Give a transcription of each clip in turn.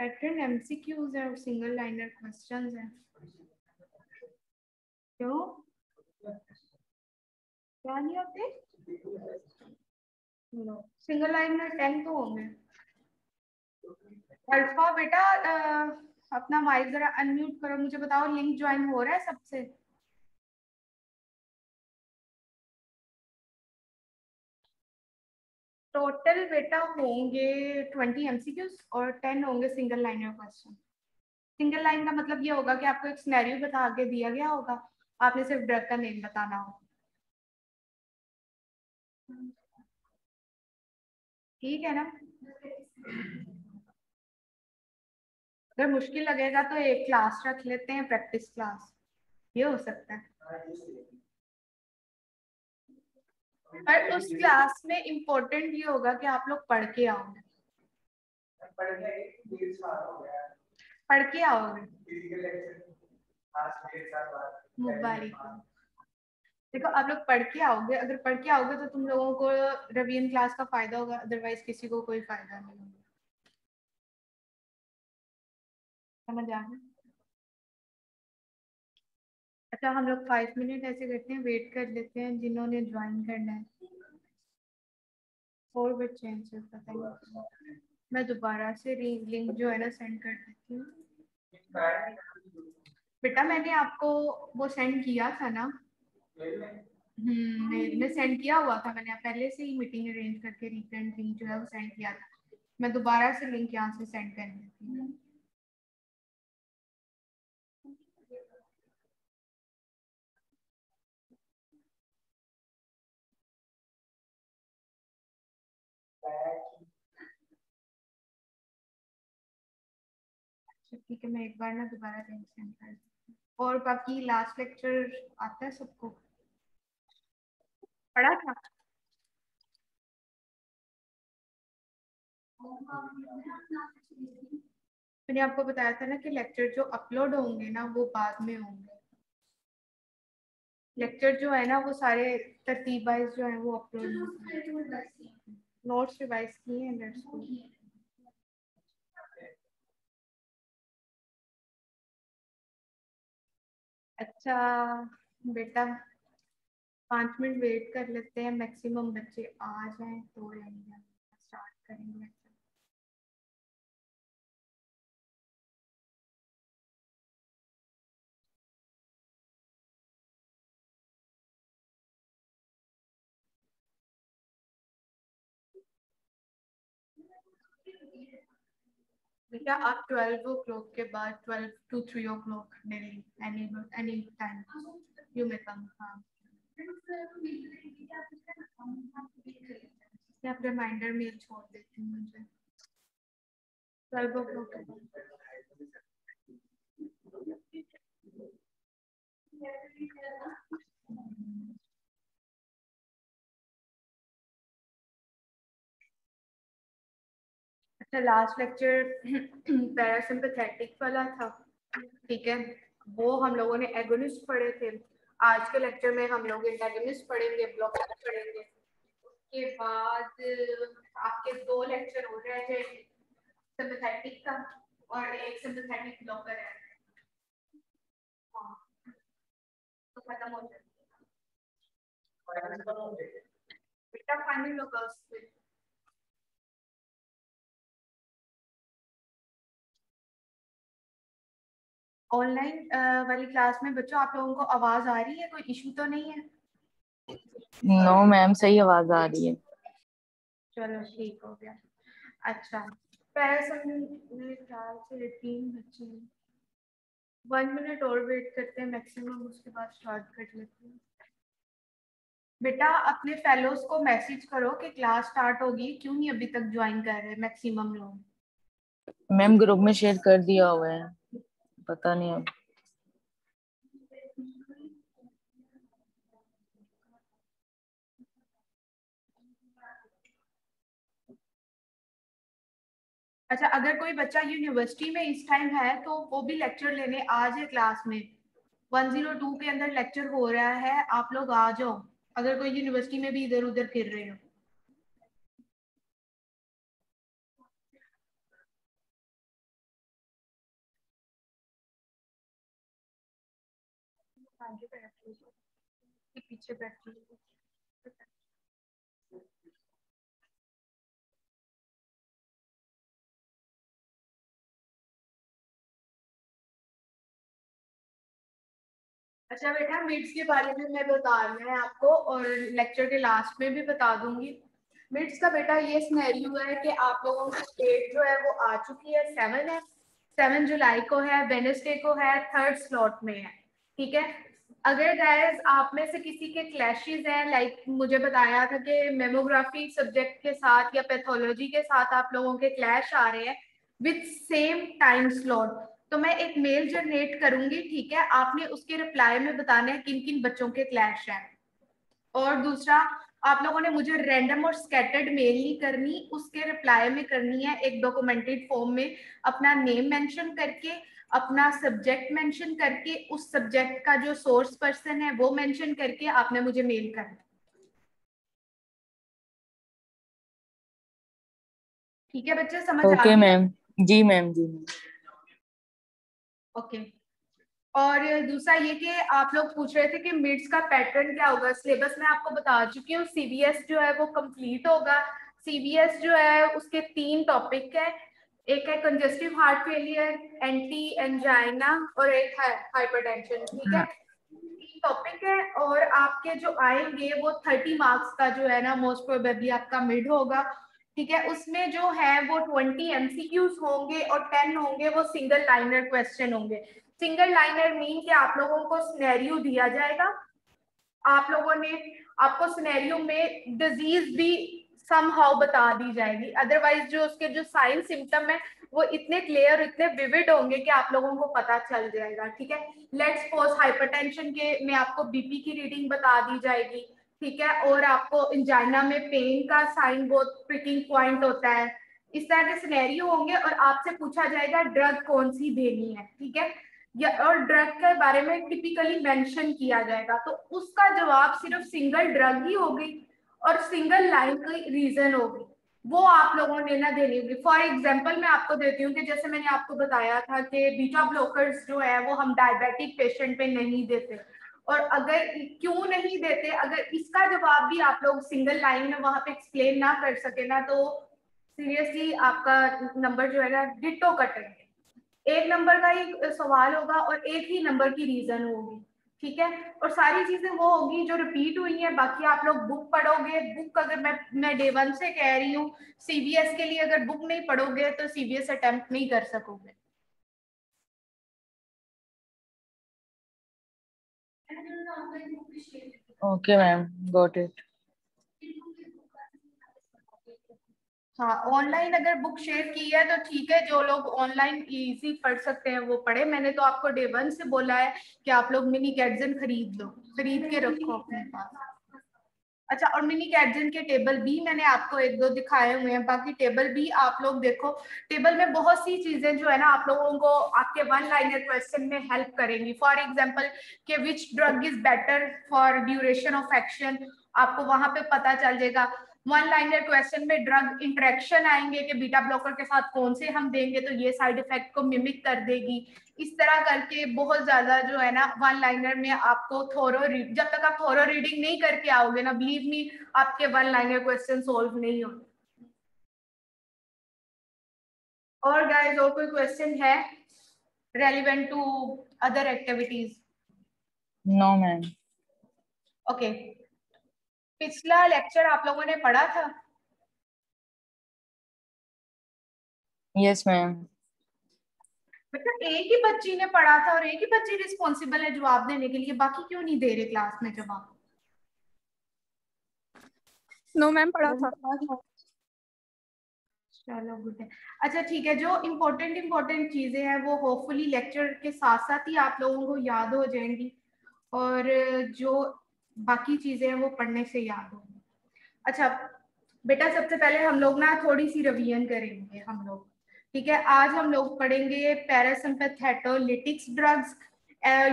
Pattern MCQs है और single liner questions हैं। क्यों क्या नहीं होते? सिंगल लाइनर 10 तो होंगे। अल्फा बेटा अपना माइक जरा अनम्यूट करो, मुझे बताओ लिंक ज्वाइन हो रहा है सबसे? टोटल बेटा होंगे 20 एमसीक्यूज और 10 होंगे single liner question. Single line का मतलब ये होगा कि आपको एक सिनेरियो बता के दिया गया होगा, आपने सिर्फ ड्रग का नेम बताना होगा। ठीक है ना? अगर मुश्किल लगेगा तो एक क्लास रख लेते हैं, प्रैक्टिस क्लास, ये हो सकता है। पर उस क्लास में इम्पोर्टेंट ये होगा कि आप लोग पढ़ के आओगे। पढ़ के आओगे। मुबारक। देखो आप लोग पढ़ के आओगे, अगर पढ़ के आओगे तो तुम लोगों को रिवीजन क्लास का फायदा होगा, अदरवाइज किसी को कोई फायदा नहीं होगा। समझ आ गया? अच्छा हम लोग 5 मिनट ऐसे करते हैं, वेट कर लेते हैं जिन्होंने ज्वाइन करना है। और बच्चे हैं सिर्फ, पता नहीं। मैं दोबारा से लिंक जो है ना सेंड कर देती हूँ। बेटा मैंने आपको वो सेंड किया था ना? मेल में सेंड किया हुआ था मैंने, पहले से ही मीटिंग अरेंज करके रिकरेंट लिंक जो है वो सेंड किया था। मैं दोबारा से लिंक यहाँ से सेंड कर देती हूँ। ठीक है, मैं एक बार ना दोबारा लिंक सेंड कर देती हूँ। और बाकी लास्ट लेक्चर आता है सबको? पढ़ा था? मैंने आपको बताया था ना कि लेक्चर जो अपलोड होंगे ना वो बाद में होंगे। लेक्चर जो है ना वो सारे तरतीब वाइज जो है वो अपलोड होंगे। नोट्स रिवाइज किए हैं लेट्स गो। अच्छा बेटा 5 मिनट वेट कर लेते हैं, मैक्सिमम बच्चे आ जाएं तो रहेंगे, स्टार्ट करेंगे। बेटा आप 12 o'clock के बाद 12 to 3 o'clock daily any time you may come. हाँ आप रिमाइंडर मेल छोड़ देती हूँ मुझे 12 o'clock के बाद। अच्छा लास्ट लेक्चर पैरासिम्पथेटिक वाला था, ठीक है? वो हम लोगों ने एगोनिस्ट पढ़े थे। आज के लेक्चर में हम लोग एंटागोनिस्ट पढ़ेंगे, ब्लॉकर पढ़ेंगे। उसके बाद आपके 2 लेक्चर हो रहे हैं सिम्पथेटिक का और एक सिम्पथेटिक ब्लॉकर है। हाँ तो खत्म हो जाएगा बेटा, फाइनल होगा उसमें। ऑनलाइन वाली क्लास में बच्चों आप लोगों को आवाज आ रही है? कोई इशू तो नहीं है? नो मैम, सही आवाज आ रही है। चलो ठीक हो गया। अच्छा पैरासम मेरे ख्याल से 3 बच्चे हैं। 1 मिनट और वेट करते हैं मैक्सिमम, उसके बाद स्टार्ट कर लेते हैं। बेटा अपने फेलोज को मैसेज करो कि क्लास स्टार्ट होगी, क्यों नहीं अभी तक ज्वाइन कर रहे मैक्सिमम लोग? मैम ग्रुप में शेयर कर दिया हुआ है, पता नहीं अब। अच्छा अगर कोई बच्चा यूनिवर्सिटी में इस टाइम है तो वो भी लेक्चर लेने आ जाए क्लास में। 102 के अंदर लेक्चर हो रहा है, आप लोग आ जाओ अगर कोई यूनिवर्सिटी में भी इधर उधर फिर रहे हो। आगे बैठ लीजिए, पीछे बैठ लीजिए। अच्छा बेटा, मिड्स के बारे में मैं बताना है आपको और लेक्चर के लास्ट में भी बता दूंगी। मिड्स का बेटा ये सिनेरियो है कि आप लोगों की डेट जो है वो आ चुकी है, 7 जुलाई को है, वेडनेसडे को है, 3rd स्लॉट में है। ठीक है, अगर गाइस आप में से किसी के क्लैशेस हैं, लाइक मुझे बताया था कि मेमोग्राफी सब्जेक्ट के साथ या पैथोलॉजी के साथ आप लोगों के क्लैश आ रहे हैं विथ सेम टाइम स्लॉट, तो मैं एक मेल जनरेट करूंगी। ठीक है, आपने उसके रिप्लाई में बताना है किन किन बच्चों के क्लैश हैं। और दूसरा, आप लोगों ने मुझे रैंडम और स्कैटर्ड मेल नहीं करनी, उसके रिप्लाई में करनी है एक डॉक्यूमेंटेड फॉर्म में अपना नेम मेंशन करके, अपना सब्जेक्ट मेंशन करके, उस सब्जेक्ट का जो सोर्स पर्सन है वो मेंशन करके आपने मुझे मेल करना। ठीक है बच्चे, समझ आ ओके गई? मैम। जी मैम, जी मैम। ओके। और दूसरा ये कि आप लोग पूछ रहे थे कि मिड्स का पैटर्न क्या होगा। सिलेबस मैं आपको बता चुकी हूँ, सीबीएस जो है वो कंप्लीट होगा। सीबीएस जो है उसके 3 टॉपिक है, एक है congestive heart failure, anti angina और एक है हाइपरटेंशन। ठीक है, हाँ। 3 टॉपिक है और आपके जो आएंगे वो 30 मार्क्स का जो है ना मोस्ट प्रोबेबली आपका मिड होगा। ठीक है, उसमें जो है वो 20 एमसीक्यूज होंगे और 10 होंगे वो सिंगल लाइनर क्वेश्चन होंगे। सिंगल लाइनर मीन कि आप लोगों को सिनेरियो दिया जाएगा, आप लोगों ने, आपको सिनेरियो में डिजीज भी समहाउ बता दी जाएगी, अदरवाइज जो उसके जो साइन सिम्टम है वो इतने क्लियर, इतने विविड होंगे कि आप लोगों को पता चल जाएगा। ठीक है, लेट्स सपोज हाइपरटेंशन के में आपको बीपी की रीडिंग बता दी जाएगी। ठीक है, और आपको इंजाइना में पेन का साइन बहुत प्रिकिंग पॉइंट होता है। इस तरह के सिनेरियो होंगे और आपसे पूछा जाएगा ड्रग कौन सी देनी है। ठीक है, या और ड्रग के बारे में टिपिकली मेंशन किया जाएगा, तो उसका जवाब सिर्फ सिंगल ड्रग ही होगी और सिंगल लाइन की रीजन होगी, वो आप लोगों ने ना देनी होगी। फॉर एग्जाम्पल मैं आपको देती हूँ कि जैसे मैंने आपको बताया था कि बीटा ब्लॉकर्स जो है वो हम डायबिटिक पेशेंट पे नहीं देते, और अगर क्यों नहीं देते, अगर इसका जवाब भी आप लोग सिंगल लाइन में वहां पे एक्सप्लेन ना कर सके ना, तो सीरियसली आपका नंबर जो है ना डिटो कटेंगे। एक नंबर का ही सवाल होगा और एक ही नंबर की रीजन होगी। ठीक है, और सारी चीजें वो होगी जो रिपीट हुई है। बाकी आप लोग बुक पढ़ोगे, बुक अगर मैं डे 1 से कह रही हूँ, सीबीएस के लिए अगर बुक नहीं पढ़ोगे तो सीबीएस अटेम्प्ट नहीं कर सकोगे। Okay ma'am, got it. हाँ, ऑनलाइन अगर बुक शेयर की है तो ठीक है, जो लोग ऑनलाइन इजी पढ़ सकते हैं वो पढ़े। मैंने तो आपको डे 1 से बोला है कि आप लोग मिनी कैटजन खरीद लो, खरीद के रखो अपने पास। अच्छा, और मिनी कैटजन के टेबल भी मैंने आपको 1-2 दिखाए हुए हैं, बाकी टेबल भी आप लोग देखो। टेबल में बहुत सी चीजें जो है ना आप लोगों को आपके 1 लाइनर क्वेश्चन में हेल्प करेंगी। फॉर एग्जांपल कि which drug is better for duration of action, आपको वहां पे पता चल जाएगा। 1 लाइनर क्वेश्चन में ड्रग इंटरेक्शन आएंगे कि बीटा ब्लॉकर के साथ कौन से हम देंगे तो ये साइड इफेक्ट को मिमिक कर देगी। इस तरह करके बहुत ज्यादा जो है ना 1 लाइनर में आपको थोरो, जब तक आप थोरो रीडिंग नहीं करके आओगे ना, बिलीव मी, आपके 1 लाइनर क्वेश्चन सोल्व नहीं होंगे। और गाइस, और कोई क्वेश्चन है relevant to other activities? No ma'am. Okay, पिछला लेक्चर आप लोगों ने पढ़ा था? Yes ma'am. मतलब एक ही बच्ची ने पढ़ा था और एक ही बच्ची रिस्पॉन्सिबल है जवाब देने के लिए, बाकी क्यों नहीं दे रहे क्लास में जवाब? नो मैम, पढ़ा था। चलो गुड है। अच्छा ठीक है, जो इम्पोर्टेंट चीजें हैं वो होपफुली लेक्चर के साथ साथ ही आप लोगों को याद हो जाएंगी, और जो बाकी चीजें हैं वो पढ़ने से याद होंगी। अच्छा बेटा, सबसे पहले हम लोग ना थोड़ी सी रिवीजन करेंगे हम लोग। ठीक है, आज हम लोग पढ़ेंगे पैरासिम्पैथेटोलिटिक्स ड्रग्स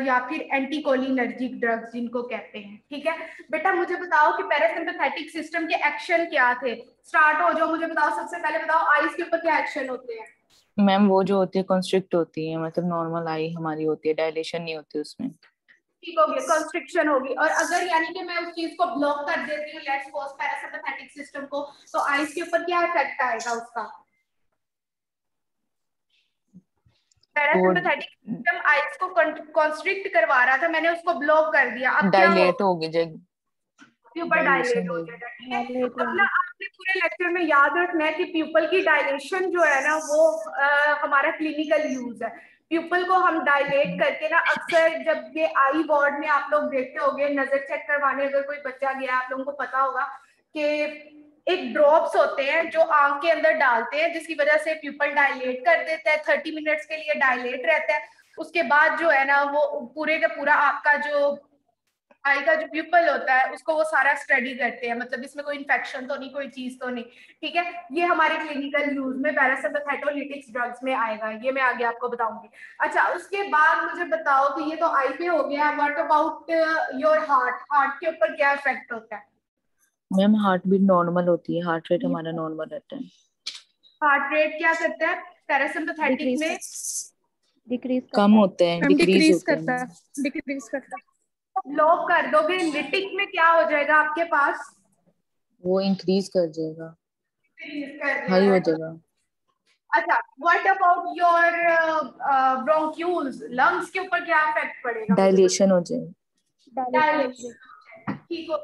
या फिर एंटीकोलिनर्जिक ड्रग्स जिनको कहते हैं। ठीक है बेटा, मुझे बताओ कि पैरासिम्पैथेटिक सिस्टम के एक्शन क्या थे। स्टार्ट हो जाओ, मुझे बताओ, सबसे पहले बताओ आईज के ऊपर क्या एक्शन होते हैं। मैम वो जो होती है कॉन्स्ट्रिक्ट होती है, मतलब नॉर्मल आई हमारी होती है, डायलेशन नहीं होती उसमें। ठीक हो गया, कंस्ट्रिक्शन होगी। और अगर यानी कि मैं उस चीज को ब्लॉक कर देती हूँ, लेट्स सपोज पैरासिम्पैथेटिक सिस्टम को, तो आइस के ऊपर क्या इफेक्ट आएगा उसका? पैरासिम्पैथेटिक सिस्टम आइस को कंस्ट्रिक्ट करवा रहा था, मैंने उसको ब्लॉक कर दिया, अब क्या डायलेट हो होगी जाएगी, प्यूपल डायलेट हो जाएगा। ठीक है, अपना आपने पूरे लेक्चर में याद रखना है कि प्यूपल की डायलेशन जो है ना वो हमारा क्लिनिकल यूज है। प्यूपल को हम डायलेट करके ना, अक्सर जब ये आई वार्ड में आप लोग देखते होंगे नजर चेक करवाने, अगर कोई बच्चा गया आप लोगों को पता होगा कि एक ड्रॉप्स होते हैं जो आंख के अंदर डालते हैं, जिसकी वजह से प्यूपल डायलेट कर देता है, 30 मिनट्स के लिए डायलेट रहता है। उसके बाद जो है ना वो पूरे का पूरा आपका जो आई का जो प्यूपल होता है उसको वो सारा स्टडी करते हैं, मतलब इसमें कोई इन्फेक्शन तो नहीं, कोई चीज तो नहीं। ठीक है, ये हमारे क्लिनिकल यूज में पैरासिम्पैथेटिक ड्रग्स में आएगा, ये मैं आगे आपको बताऊंगी। अच्छा, उसके बाद मुझे बताओ कि ये तो आई पे हो गया, what about your heart? Heart के ऊपर क्या इफेक्ट होता है? मैम हार्ट बीट नॉर्मल होती है, हार्ट रेट हमारा नॉर्मल रहता है। हार्ट रेट क्या करता है पैरासिम्पैथेटिक में? डिक्रीज कम होते हैं, डिक्रीज होते करता हैं। है, डिक्रीज करता है। लॉक कर दोगे, लिटिक में क्या हो जाएगा आपके पास? वो इंक्रीज कर जाएगा, इंक्रीज कर हाई हो देगा। जाएगा। अच्छा, what about your bronchioles, lungs के ऊपर क्या इफेक्ट पड़ेगा मुझे डायलेशन हो जाएगा। डायलेशन। ठीक हो,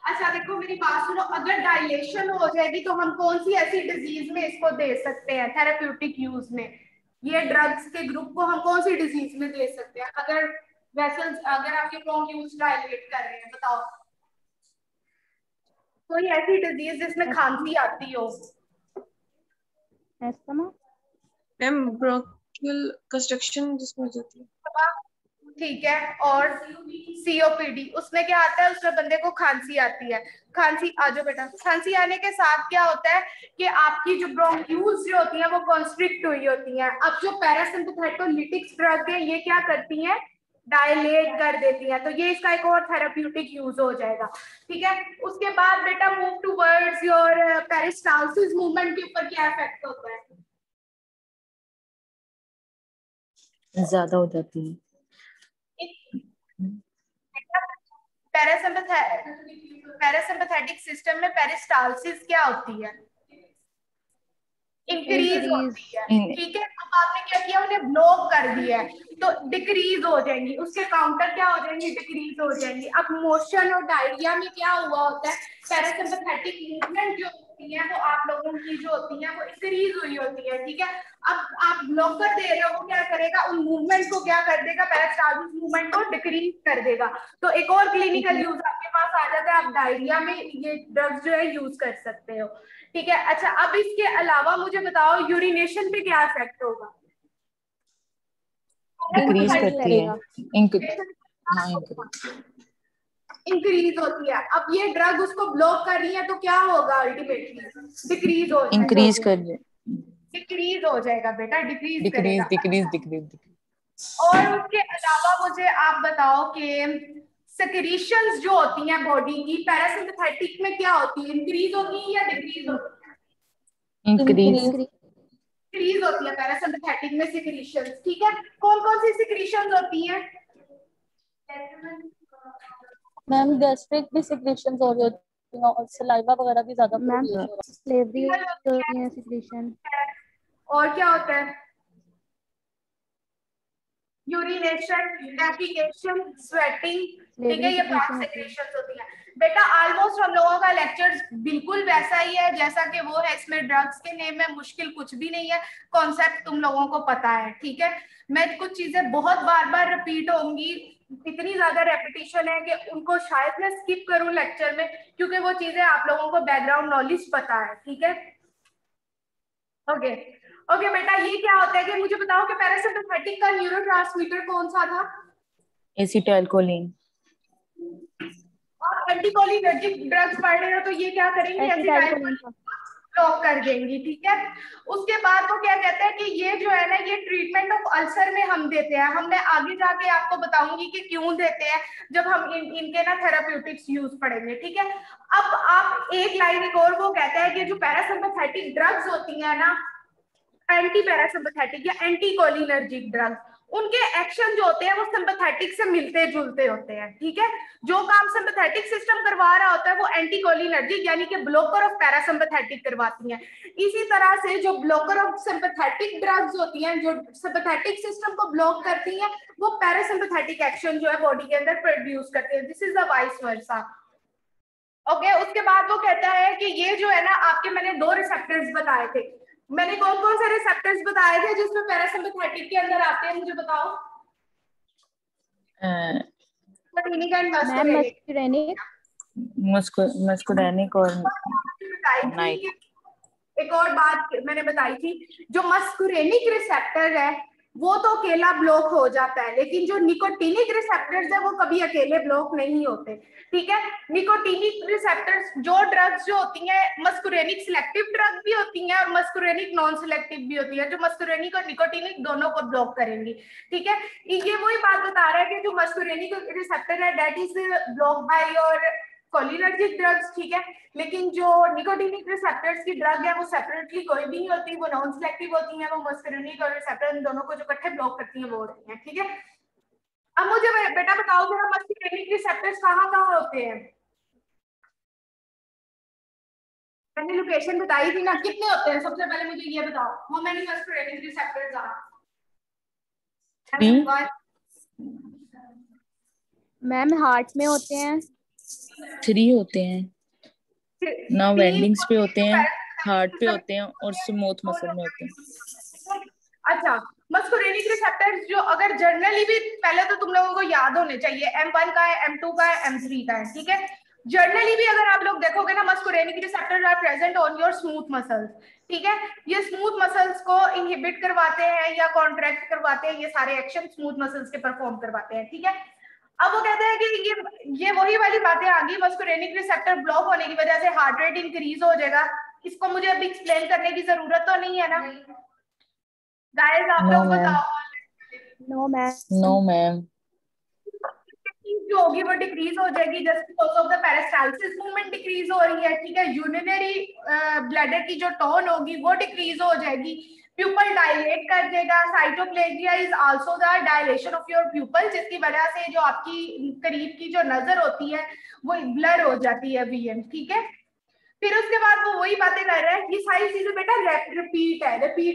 अच्छा देखो मेरी बात सुनो, अगर डायलेशन हो जाएगी तो हम कौन सी ऐसी डिजीज में इसको दे सकते हैं थेरेप्यूटिक यूज में? ये ड्रग्स के ग्रुप को हम कौन सी डिजीज में दे सकते हैं अगर वेसल्स, अगर आपके ब्रोंक्यूल्स डायलेट कर रहे हैं? बताओ कोई ऐसी डिजीज जिसमें खांसी आती हो। एस्थमा। मैम ब्रोंकियल कंस्ट्रक्शन जिसमें हो जाती है। ठीक है, और सीओपीडी उसमें क्या आता है? उसमें बंदे को खांसी आती है। खांसी आ जाओ बेटा। खांसी आने के साथ क्या होता है कि आपकी जो ब्रोंक्यूल्स जो होती हैं वो कॉन्स्ट्रिक्ट हुई होती हैं। अब जो पैरासिम्पैथेटिक ड्रग है ये क्या करती हैं? डायलेट कर देती है, तो ये इसका एक और थेराप्यूटिक यूज हो जाएगा। ठीक है, उसके बाद बेटा move towards your peristalsis movement के ऊपर क्या इफेक्ट होता है? ज्यादा हो जाती है। पैरासिम्पैथेटिक सिस्टम में पेरिस्टाल्सिस क्या होती है? इंक्रीज होती है। ठीक है, अब आपने क्या किया? उन्हें ब्लॉक कर दिया है, तो डिक्रीज हो जाएंगी, उसके काउंटर क्या हो जाएंगी? डिक्रीज हो जाएंगी। अब मोशन और डायरिया में क्या हुआ होता है? पैरासिम्पैथेटिक मूवमेंट जो होती है वो आप लोगों की जो होती है वो इंक्रीज हुई होती है। ठीक है, अब आप ब्लॉकर दे रहे हो, वो क्या करेगा? उन मूवमेंट को क्या कर देगा? पेरिस्टाल्सिस मूवमेंट को डिक्रीज कर देगा। तो एक और क्लिनिकल यूज आपके पास आ जाता है, आप डायरिया में ये ड्रग्स जो है यूज कर सकते हो। ठीक है, अच्छा अब इसके अलावा मुझे बताओ यूरिनेशन पे क्या इफेक्ट होगा? डिक्रीज करती है, इंक्रीज होती है। अब ये ड्रग उसको ब्लॉक कर रही है तो क्या होगा? अल्टीमेटली डिक्रीज हो जाएगा। इंक्रीज कर डिक्रीज हो जाएगा बेटा, डिक्रीज डिक्रीज करेगा। Decrease decrease. और उसके अलावा मुझे आप बताओ कि सेक्रीशंस जो होती हैं बॉडी की पैरासिम्पैथेटिक में क्या होती है? इंक्रीज होती है या डिक्रीज होती है? इंक्रीज इंक्रीज होती है पैरासिम्पैथेटिक में सेक्रीशंस। ठीक है, कौन कौन सी सेक्रीशंस होती हैं? मैम गैस्ट्रिक भी सिक्रेशंस हो रही होती हैं और सलाइवा वगैरह भी ज्यादा मैम स्लेवरी होती है सिक्रेशन। और क्या होता है? Urination, defecation, sweating. ठीक है, ये 5 सेक्रेशंस होती हैं बेटा। ऑलमोस्ट हम लोगों का लेक्चर बिल्कुल वैसा ही है जैसा कि वो है, इसमें ड्रग्स के नेम में मुश्किल कुछ भी नहीं है, कॉन्सेप्ट तुम लोगों को पता है। ठीक है, मैं कुछ चीजें बहुत बार बार रिपीट होंगी, इतनी ज्यादा रेपिटेशन है कि उनको शायद मैं स्किप करूं लेक्चर में, क्योंकि वो चीजें आप लोगों को बैकग्राउंड नॉलेज पता है। ठीक है, ओके ओके बेटा। ये क्या होता है कि मुझे बताओ कि पैरासिम्पैथेटिक का न्यूरोट्रांसमीटर कौन सा था? एसिटाइलकोलिन। और एंटीकोलिनर्जिक ड्रग्स पढ़ रहे हो तो ये क्या करेंगे? एसिटाइलकोलिन ब्लॉक कर देंगी। ठीक है, उसके बाद वो क्या कहते हैं कि ये जो है ना ये ट्रीटमेंट ऑफ अल्सर में हम देते हैं। हम मैं आगे जाके आपको बताऊंगी कि क्यों देते हैं जब हम इनके ना थेराप्यूटिक्स यूज पढ़ेंगे। ठीक है, अब आप एक लाइन एक और, वो कहता है कि जो पैरासिम्पैथेटिक ड्रग्स होती है ना, एंटी पैरासिम्पैथेटिक या एंटी कोलिनर्जिक ड्रग्स, उनके एक्शन जो होते हैं वो सिंपैथेटिक से मिलते जुलते होते हैं, ठीक है। जो काम सिंपैथेटिक सिस्टम करवा रहा होता है वो एंटीकोलिनर्जिक यानी कि ब्लॉकर ऑफ पैरासिम्पैथेटिक करवाती हैं। इसी तरह से जो ब्लॉकर ऑफ सिंपैथेटिक ड्रग्स होती हैं, जो सिंपैथेटिक सिस्टम को ब्लॉक करती हैं, वो पैरासिम्पैथेटिक एक्शन जो है बॉडी के अंदर प्रोड्यूस करते हैं। This is the vice versa. Okay, उसके बाद वो कहता है कि ये जो है ना, आपके मैंने 2 रिसेप्टर्स बताए थे। मैंने कौन कौन से रिसेप्टर्स बताए थे जिसमें पैरासिम्पैथेटिक के अंदर आते हैं, मुझे बताओ। मस्कुरेनिक और नाइट। एक और बात मैंने बताई थी, जो मस्कुरेनिक रिसेप्टर है वो तो अकेला ब्लॉक हो जाता है, लेकिन जो निकोटिनिक रिसेप्टर्स है वो कभी अकेले ब्लॉक नहीं होते, ठीक है। निकोटिनिक रिसेप्टर्स जो ड्रग्स जो होती हैं, मस्कुरेनिक सिलेक्टिव ड्रग भी होती हैं और मस्कुरेनिक नॉन सिलेक्टिव भी होती है, जो मस्कुरेनिक और निकोटिनिक दोनों को ब्लॉक करेंगी, ठीक है। ये वही बात बता रहा है कि जो मस्कुरेनिक रिसेप्टर है that is block by your cholinergic drugs, ठीक है। लेकिन जो निकोटिनिक रिसेप्टर्स की ड्रग है वो सेपरेटली कोई भी नहीं होती, वो नॉन सिलेक्टिव होती हैं, वो मस्कुरेनिक और रिसेप्टर इन दोनों को जो इकट्ठे ब्लॉक करती हैं वो होती हैं, ठीक है। अब मुझे बेटा बताओ जरा, मस्कुरेनिक रिसेप्टर्स कहाँ होते हैं? मैंने लोकेशन बताई थी ना, कितने होते हैं? सबसे पहले मुझे ये बताओ, how many muscarinic receptors are? Ma'am heart में होते हैं 3 होते हैं ना, वेंडिंग्स पे होते हैं, हार्ट पे होते हैं और स्मूथ मसल में होते हैं। अच्छा, मस्कुरेनिक रिसेप्टर्स जो अगर जर्नली भी, पहले तो तुम लोगों को याद होने चाहिए, M1 का है, M2 का है, M3 का है, ठीक है। जर्नली भी अगर आप लोग देखोगे ना, muscarinic receptors are present on your smooth muscles, ठीक है। ये स्मूथ मसल्स को इनहिबिट करवाते हैं या कॉन्ट्रैक्ट करवाते हैं, ये सारे एक्शन स्मूथ मसल्स के परफॉर्म करवाते हैं, ठीक है। अब वो कहते हैं कि ये वही वाली बातें आ गई, मस्कुरेनिक रिसेप्टर ब्लॉक होने की वजह से हार्ट रेट इंक्रीज हो जाएगा। इसको मुझे अभी एक्सप्लेन करने की जरूरत तो नहीं है ना गाइस, आप लोग बताओ। No ma'am. जो होगी वो डिक्रीज हो जाएगी just because of the peristalsis movement decrease हो रही है, ठीक है। यूरिनरी ब्लैडर की जो टोन होगी वो डिक्रीज हो जाएगी, प्यूपल डायलेट कर देगा। Cycloplegia is also the dilation of your pupil, जिसकी वजह से जो आपकी करीब की जो नजर होती है वो ब्लर हो जाती है वीएम, ठीक है। फिर उसके बाद वो वही बातें कर रहा है, ये सारी चीजें बेटा रिपीट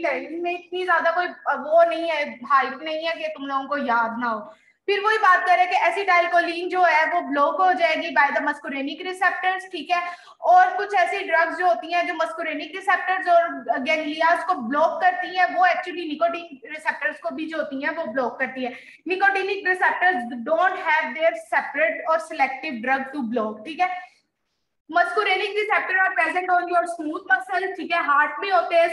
है, इनमें इतनी ज्यादा कोई वो नहीं है, हाइप नहीं है कि तुम लोगों को याद ना हो। फिर वही बात कर रहे हैं कि एसिटाइलकोलिन जो है वो ब्लॉक हो जाएगी बाय द मस्कुरेनिक रिसेप्टर्स, ठीक है। और कुछ ऐसी ड्रग्स जो होती हैं जो मस्कुरेनिक रिसेप्टर्स और गैंग्लियास को ब्लॉक करती हैं, वो एक्चुअली निकोटिन रिसेप्टर्स को भी जो होती हैं वो ब्लॉक करती है। Nicotinic receptors don't have their separate और सिलेक्टिव ड्रग टू ब्लॉक, ठीक है। Muscarinic receptor are present on your smooth muscles, ठीक है। हार्ट में होते हैं,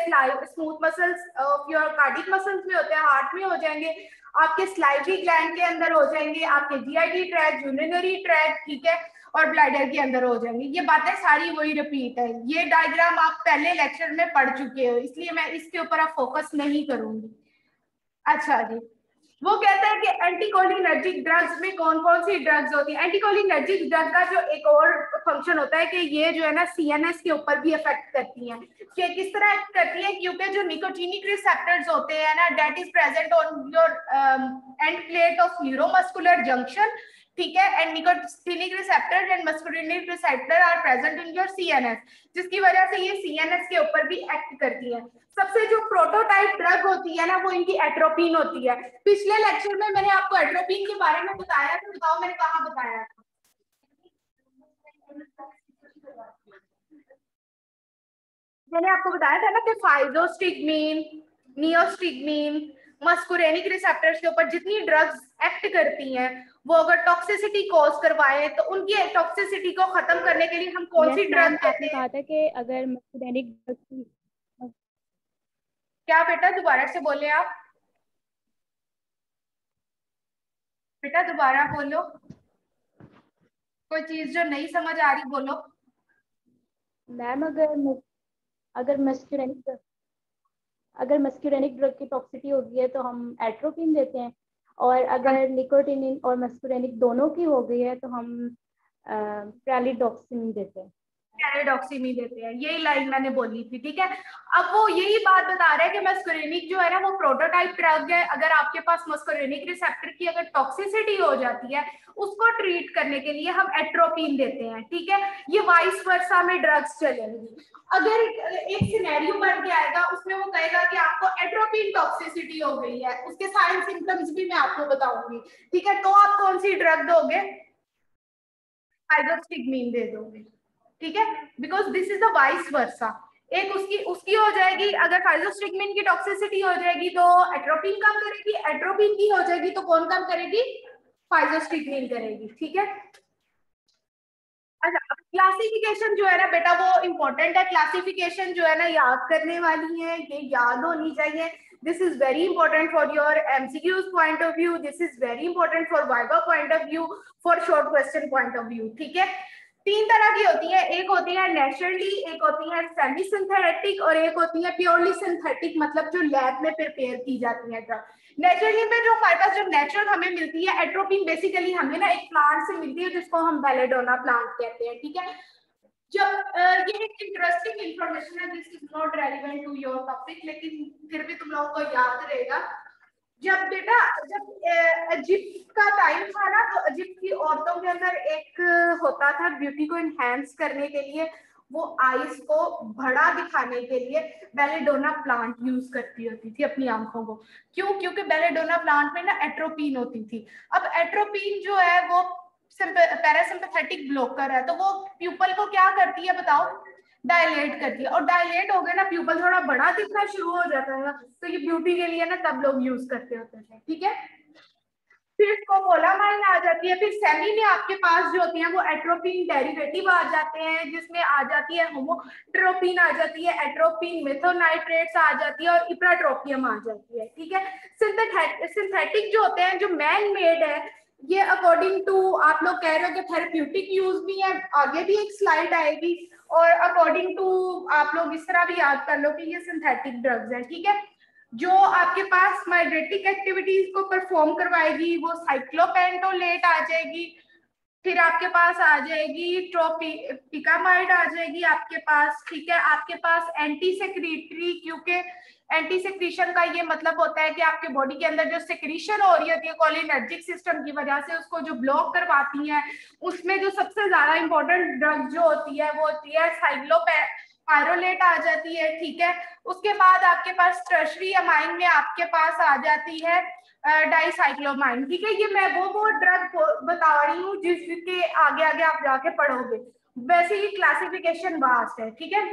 smooth muscles of your cardiac muscles में होते हैं, हार्ट में हो जाएंगे, आपके स्लाइवरी ग्लैंड के अंदर हो जाएंगे, आपके जीआईटी ट्रैक्ट, यूरिनरी ट्रैक्ट, ठीक है, और ब्लैडर के अंदर हो जाएंगे। ये बातें सारी वही रिपीट है, ये डायग्राम आप पहले लेक्चर में पढ़ चुके हो, इसलिए मैं इसके ऊपर अब फोकस नहीं करूंगी। अच्छा जी, वो कहता है कि एंटीकोलिनर्जिक ड्रग्स में कौन कौन सी ड्रग्स होती है। एंटीकोलिनर्जिक ड्रग का जो एक और फंक्शन होता है कि ये जो है ना सीएनएस के ऊपर भी इफेक्ट करती हैं। कि किस तरह एक्ट करती है, क्योंकि जो निकोटिनिक रिसेप्टर्स होते हैं ना that is present on your end plate of neuromuscular junction, ठीक है। And nicotinic receptors and muscarinic receptor are present in your CNS, जिसकी वजह से ये सीएनएस के ऊपर भी एक्ट करती है। सबसे जो प्रोटोटाइप ड्रग होती है ना वो इनकी एट्रोपिन होती है। पिछले लेक्चर में मैंने आपको एट्रोपिन के बारे में बताया था, बताओ मैंने कहाँ बताया था? मैंने आपको बताया था ना कि फाइजोस्टिग्मीन, नियोस्टिग्मीन, मस्कुरेनिक रिसेप्टर्स के ऊपर जितनी ड्रग्स एक्ट करती हैं वो अगर टॉक्सिसिटी कॉज करवाए तो उनकी टॉक्सिसिटी को खत्म करने के लिए हम कौन सी ड्रग आपने कहा था कि अगर मस्कुरेनिक क्या बेटा दोबारा से बोले आप, बेटा दोबारा बोलो, कोई चीज जो नहीं समझ आ रही बोलो। मैम अगर मस्कुरेनिक ड्रग की टॉक्सिटी होगी है तो हम एट्रोपिन देते हैं, और अगर निकोटिनिन और मस्कुरेनिक दोनों की हो गई है तो हम प्रेलिडॉक्सिन देते हैं। कैरेडॉक्सिमी देते हैं, यही लाइन मैंने बोली थी, ठीक है। अब वो यही बात बता रहा है कि मस्करेनिक जो है ना वो प्रोटोटाइप ड्रग है। अगर आपके पास मस्करेनिक रिसेप्टर की अगर टॉक्सिसिटी हो जाती है, उसको ट्रीट करने के लिए हम एट्रोपिन देते हैं, ठीक है। ये वाइस वर्सा में ड्रग्स चलेंगी। अगर एक सिनेरियो बन के आएगा, उसमें वो कहेगा कि आपको एट्रोपिन टॉक्सिसिटी हो गई है, उसके साइन सिम्टम्स भी मैं आपको बताऊंगी, ठीक है। तो आप कौन सी ड्रग दोगे? हाइड्रोक्सिग्मीन दे दोगे, ठीक है, because this is the vice versa. एक उसकी उसकी हो जाएगी, अगर फाइजोस्टिगमिन की टॉक्सिसिटी हो जाएगी तो एट्रोपिन काम करेगी, एट्रोपिन की हो जाएगी तो कौन काम करेगी? फाइजोस्टिगमिन करेगी, ठीक है। अच्छा, क्लासिफिकेशन जो है ना बेटा वो इंपॉर्टेंट है। क्लासिफिकेशन जो है ना याद करने वाली है, ये याद होनी चाहिए। This is very important for your MCQs point of view, this is very important for viva point of view, for short question point of view, ठीक है। तीन तरह की होती है, एक होती है नेचुरली, एक होती है सेमी सिंथेटिक और एक होती है प्योरली सिंथेटिक, मतलब जो लैब में प्रिपेयर की जाती है ड्रग। नेचुरली में जो हमारे पास जो नेचुरल हमें मिलती है एट्रोपिन, बेसिकली हमें ना एक प्लांट से मिलती है जिसको हम बेलेडोना प्लांट कहते हैं, ठीक है। जब ये एक इंटरेस्टिंग इंफॉर्मेशन है, this is not relevant to your topic, लेकिन फिर भी तुम लोगों को याद रहेगा। जब बेटा जब इजिप्ट का टाइम था ना, तो इजिप्ट की औरतों के अंदर एक होता था ब्यूटी को इनहेंस करने के लिए, वो आईज को बड़ा दिखाने के लिए बेलेडोना प्लांट यूज करती होती थी अपनी आंखों को। क्यों? क्योंकि बेलेडोना प्लांट में ना एट्रोपिन होती थी। अब एट्रोपिन जो है वो पैरासिम्पैथेटिक ब्लॉकर है, तो वो प्यूपल को क्या करती है बताओ? डायलेट करती है, और डायलेट हो गया ना प्यूपल थोड़ा बड़ा दिखना शुरू हो जाता है, तो ये ब्यूटी के लिए ना तब लोग यूज करते होते थे, ठीक है। फिर स्कोपोलामाइन आ जाती है, फिर सेमी में आपके पास जो होती है वो एट्रोपिन डेरिवेटिव आ जाते हैं, जिसमें आ जाती है होमोट्रोपिन आ जाती है, एट्रोपिन मेथोनाइट्रेट्स आ जाती है और इप्राट्रोपियम आ जाती है, ठीक है। सिंथेटिक जो होते हैं, जो मैन मेड है, ये अकॉर्डिंग टू आप लोग कह रहे हो कि थेरेप्यूटिक यूज भी है, आगे भी एक स्लाइड आएगी, और अकॉर्डिंग टू आप लोग इस तरह भी याद कर लो कि ये सिंथेटिक ड्रग्स हैं, ठीक है। जो आपके पास माइग्रेटिक एक्टिविटीज को परफॉर्म करवाएगी वो साइक्लोपेंटोलेट आ जाएगी, फिर आपके पास आ जाएगी ट्रोपिकामाइड आ जाएगी आपके पास, ठीक है। आपके पास एंटी सेक्रेटरी, क्योंकि एंटी सेक्रीशन का ये मतलब होता है कि आपके बॉडी के अंदर जो सेक्रीशन हो रही होती है कोलिनर्जिक सिस्टम की वजह से, उसको जो ब्लॉक करवाती है, उसमें जो सबसे ज्यादा इंपॉर्टेंट ड्रग जो होती है वो होती है साइक्लोपायरोलेट आ जाती है, ठीक है। उसके बाद आपके पास टर्शरी अमाइन में आपके पास आ जाती है डाइसाइक्लोमाइन, ठीक है। ये मैं वो ड्रग बता रही हूँ जिसके आगे आगे आप जाके पढ़ोगे। वैसे ही क्लासिफिकेशन वास्ट है, ठीक है।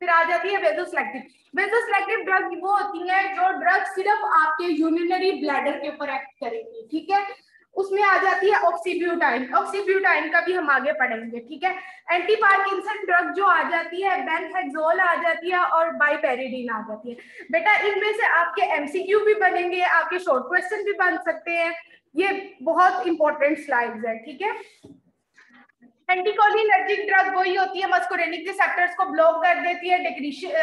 फिर आ जाती है वेजोसेलेक्टिव। वेजोसेलेक्टिव ड्रग वो होती है जो ड्रग सिर्फ आपके यूरिनरी ब्लैडर के ऊपर एक्ट करेगी, ठीक है। उसमें आ जाती है ऑक्सीब्यूटाइन, ऑक्सीब्यूटाइन का भी हम आगे पढ़ेंगे, ठीक है। एंटी पार्किंसन ड्रग जो आ जाती है बेंहेक्सोल आ जाती है और बाइपेरिडीन आ जाती है। बेटा इनमें से आपके एमसीक्यू भी बनेंगे, आपके शॉर्ट क्वेश्चन भी बन सकते हैं, ये बहुत इंपॉर्टेंट स्लाइड्स है, ठीक है। एंटीकोलिनर्जिक ड्रग वही होती है मस्कुरेनिक रिसेप्टर्स को ब्लॉक कर देती है,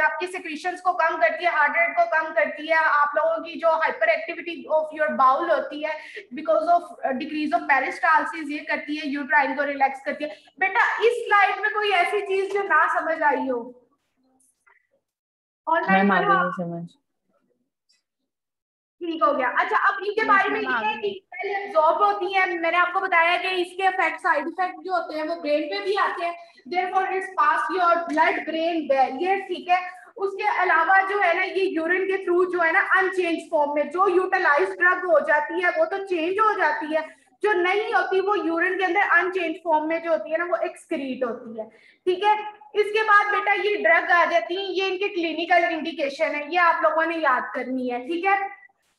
आपकी सिक्रीशंस को कम करती है, हार्ट रेट को कम करती है, आप लोगों की जो hyperactivity of your bowel होती है because of decrease of peristalsis ये करती है, यूट्राइन को रिलैक्स करती है। बेटा इस स्लाइड में कोई ऐसी चीज जो ना समझ आई हो? ऑनलाइन आगे नहीं समझ। ठीक हो गया। अच्छा, अब इनके बारे में ये है कि सेल एब्जॉर्ब होती है, मैंने आपको बताया कि इसके इफेक्ट साइड इफेक्ट जो होते हैं वो ब्रेन पे भी आते हैं, therefore it's pass your blood brain barrier, ठीक है। उसके अलावा जो है ना ये यूरिन के थ्रू जो है ना अनचेंज फॉर्म में जो यूटिलाइज ड्रग हो जाती है वो तो चेंज हो जाती है, जो नहीं होती वो यूरिन के अंदर अनचेंज फॉर्म में जो होती है ना वो एक्सक्रीट होती है, ठीक है। इसके बाद बेटा ये ड्रग आ जाती है, ये इनके क्लिनिकल इंडिकेशन है, ये आप लोगों ने याद करनी है, ठीक है।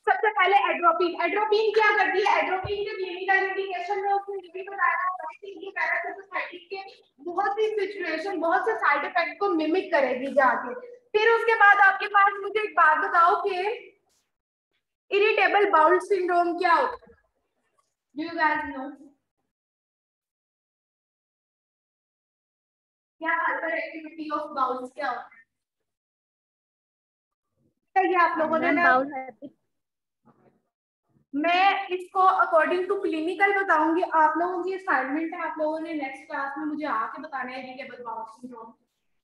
सबसे पहले एड्रोपिन, एड्रोपिन क्या करती है? एड्रोपिन के क्लिनिकल इंडिकेशन में उसने ये भी बताया होगा कि ये पैरासिम्पैथेटिक के बहुत सी सिचुएशन, बहुत से साइड इफेक्ट को मिमिक करेगी जाके। फिर उसके बाद आपके पास मुझे एक बात बताओ कि इरिटेबल बाउल सिंड्रोम क्या होता है? Do you guys know? क्या हाइपर एक्टिविटी ऑफ बाउल्स क्या होता है? ये आप लोगों ने ना मैं इसको अकॉर्डिंग टू क्लिनिकल बताऊंगी। आप लोगों की असाइनमेंट है, आप लोगों ने नेक्स्ट क्लास में मुझे आके बताना है इरिटेबल बाउल सिंड्रोम,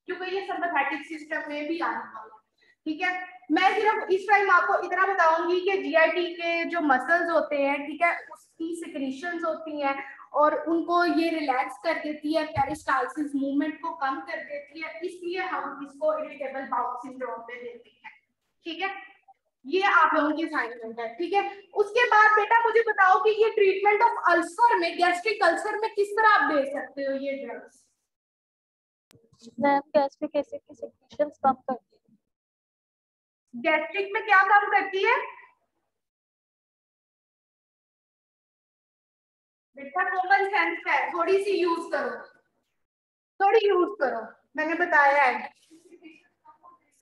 क्योंकि ये सिंपैथेटिक सिस्टम में भी आने वाला है। ठीक है, मैं सिर्फ इस टाइम आपको इतना बताऊंगी कि जीआईटी के जो मसल्स होते हैं, ठीक है, उसकी सिक्रीशंस होती हैं और उनको ये रिलैक्स कर देती है, पेरिस्टाल्सिस मूवमेंट को कम कर देती है, इसलिए हम इसको इरिटेबल बाउल सिंड्रोम में देते हैं। ठीक है, ये आप लोगों की असाइनमेंट है। ठीक है, उसके बाद बेटा मुझे बताओ कि ये ट्रीटमेंट ऑफ अल्सर में, गैस्ट्रिक अल्सर में किस तरह आप दे सकते हो ये ड्रग्स? मैम गैस्ट्रिक एसिड की सिक्रीशंस कम करती है। गैस्ट्रिक में क्या काम करती है बेटा? कॉमन सेंस है, थोड़ी सी यूज करो, थोड़ी यूज करो, मैंने बताया है।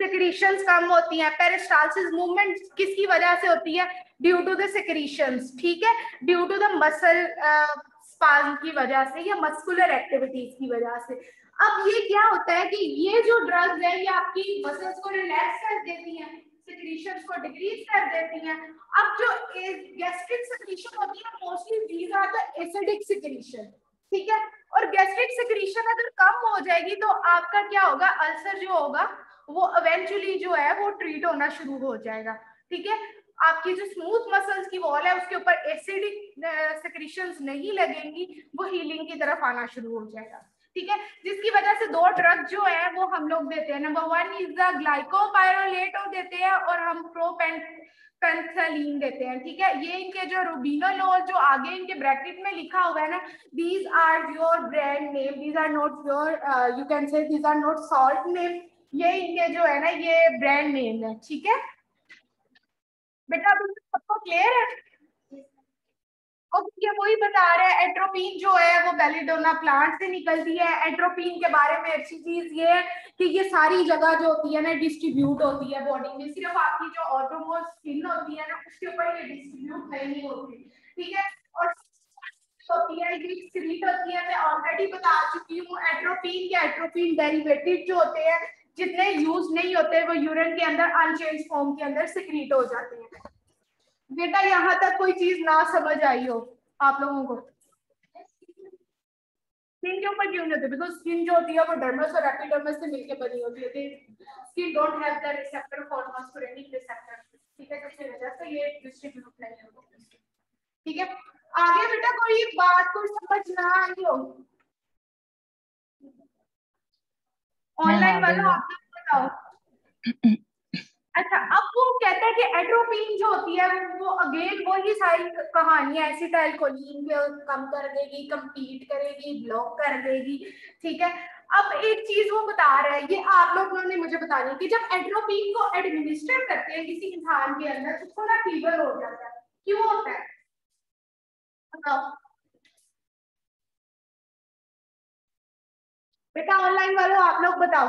सिक्रीशंस कम होती हैं, पेरिस्टाल्सिस मूवमेंट किसकी वजह से होती है? Due to the secretions. ठीक है, due to the muscle spasm की वजह से या मस्कुलर एक्टिविटीज की वजह से। अब ये क्या होता है कि ये जो ड्रग्स है ये आपकी मसल्स को रिलैक्स कर देती हैं, सिक्रीशंस को डिक्रीज कर देती हैं। अब जो गैस्ट्रिक सिक्रीशन होती है mostly these are the acidic secretion. ठीक है, और गैस्ट्रिक सिक्रीशन अगर कम हो जाएगी तो आपका क्या होगा? अल्सर जो होगा वो इवेंचुअली जो है वो ट्रीट होना शुरू हो जाएगा। ठीक है, आपकी जो स्मूथ मसल्स की वॉल है उसके ऊपर एसिडिक सिक्रीशंस नहीं लगेंगी, वो हीलिंग की तरफ आना शुरू हो जाएगा। ठीक है, जिसकी वजह से दो ड्रग जो है वो हम लोग देते हैं। नंबर 1 इज द ग्लाइकोपाइरोलेट देते हैं और हम प्रोपेंथलीन देते हैं। ठीक है, ये इनके जो रूबिनोलोल जो आगे इनके ब्रैकेट में लिखा हुआ है ना, these are your brand name, these are not your you can say these are not salt name, ये इनके जो है ना ये ब्रांड नेम है। ठीक है बेटा, अभी सबको क्लियर है? और ये वही बता रहा है, एट्रोपिन जो है वो बेलिडोना प्लांट से निकलती है। एट्रोपिन के बारे में अच्छी चीज ये है कि ये सारी जगह जो होती है ना डिस्ट्रीब्यूट होती है बॉडी में, सिर्फ आपकी जो ऑटोमोस्ट स्किन होती है ना उसके ऊपर ये डिस्ट्रीब्यूट नहीं होती। ठीक है, और होती है ये एक्सक्रीट होती है, मैं ऑलरेडी बता चुकी हूँ। एट्रोपिन के एट्रोपिन डेरिवेटिव जो होते हैं जितने यूज नहीं होते वो यूरिन के अंदर अनचेंज फॉर्म के अंदर सिक्रीट हो जाते हैं। बेटा यहाँ तक कोई चीज ना समझ आई हो आप लोगों को? स्किन के ऊपर क्यों नहीं होती? बिकॉज स्किन जो होती है वो डर्मस और एपिडर्मस से मिलकर बनी होती है। Skin don't have the receptor for मस्कुलिनिक receptor. ठीक है, जिसकी वजह से ये डिस्ट्रीब्यूट नहीं होती। ठीक है, आगे बेटा कोई बात को समझ ना आई हो ऑनलाइन वाला आप लोग बताओ। अच्छा, अब वो कहता है कि एट्रोपिन जो होती है वो अगेन वही सारी कहानी है, एसिटाइलकोलिन कम कर देगी, कंपीट करेगी, ब्लॉक कर देगी। ठीक है, अब एक चीज वो बता रहा है, ये आप लोगों ने मुझे बतानी है कि जब एट्रोपिन को एडमिनिस्टर करते हैं किसी इंसान के अंदर तो थोड़ा फीवर हो जाता है, क्यों होता है बताओ बेटा? ऑनलाइन वालों आप लोग बताओ,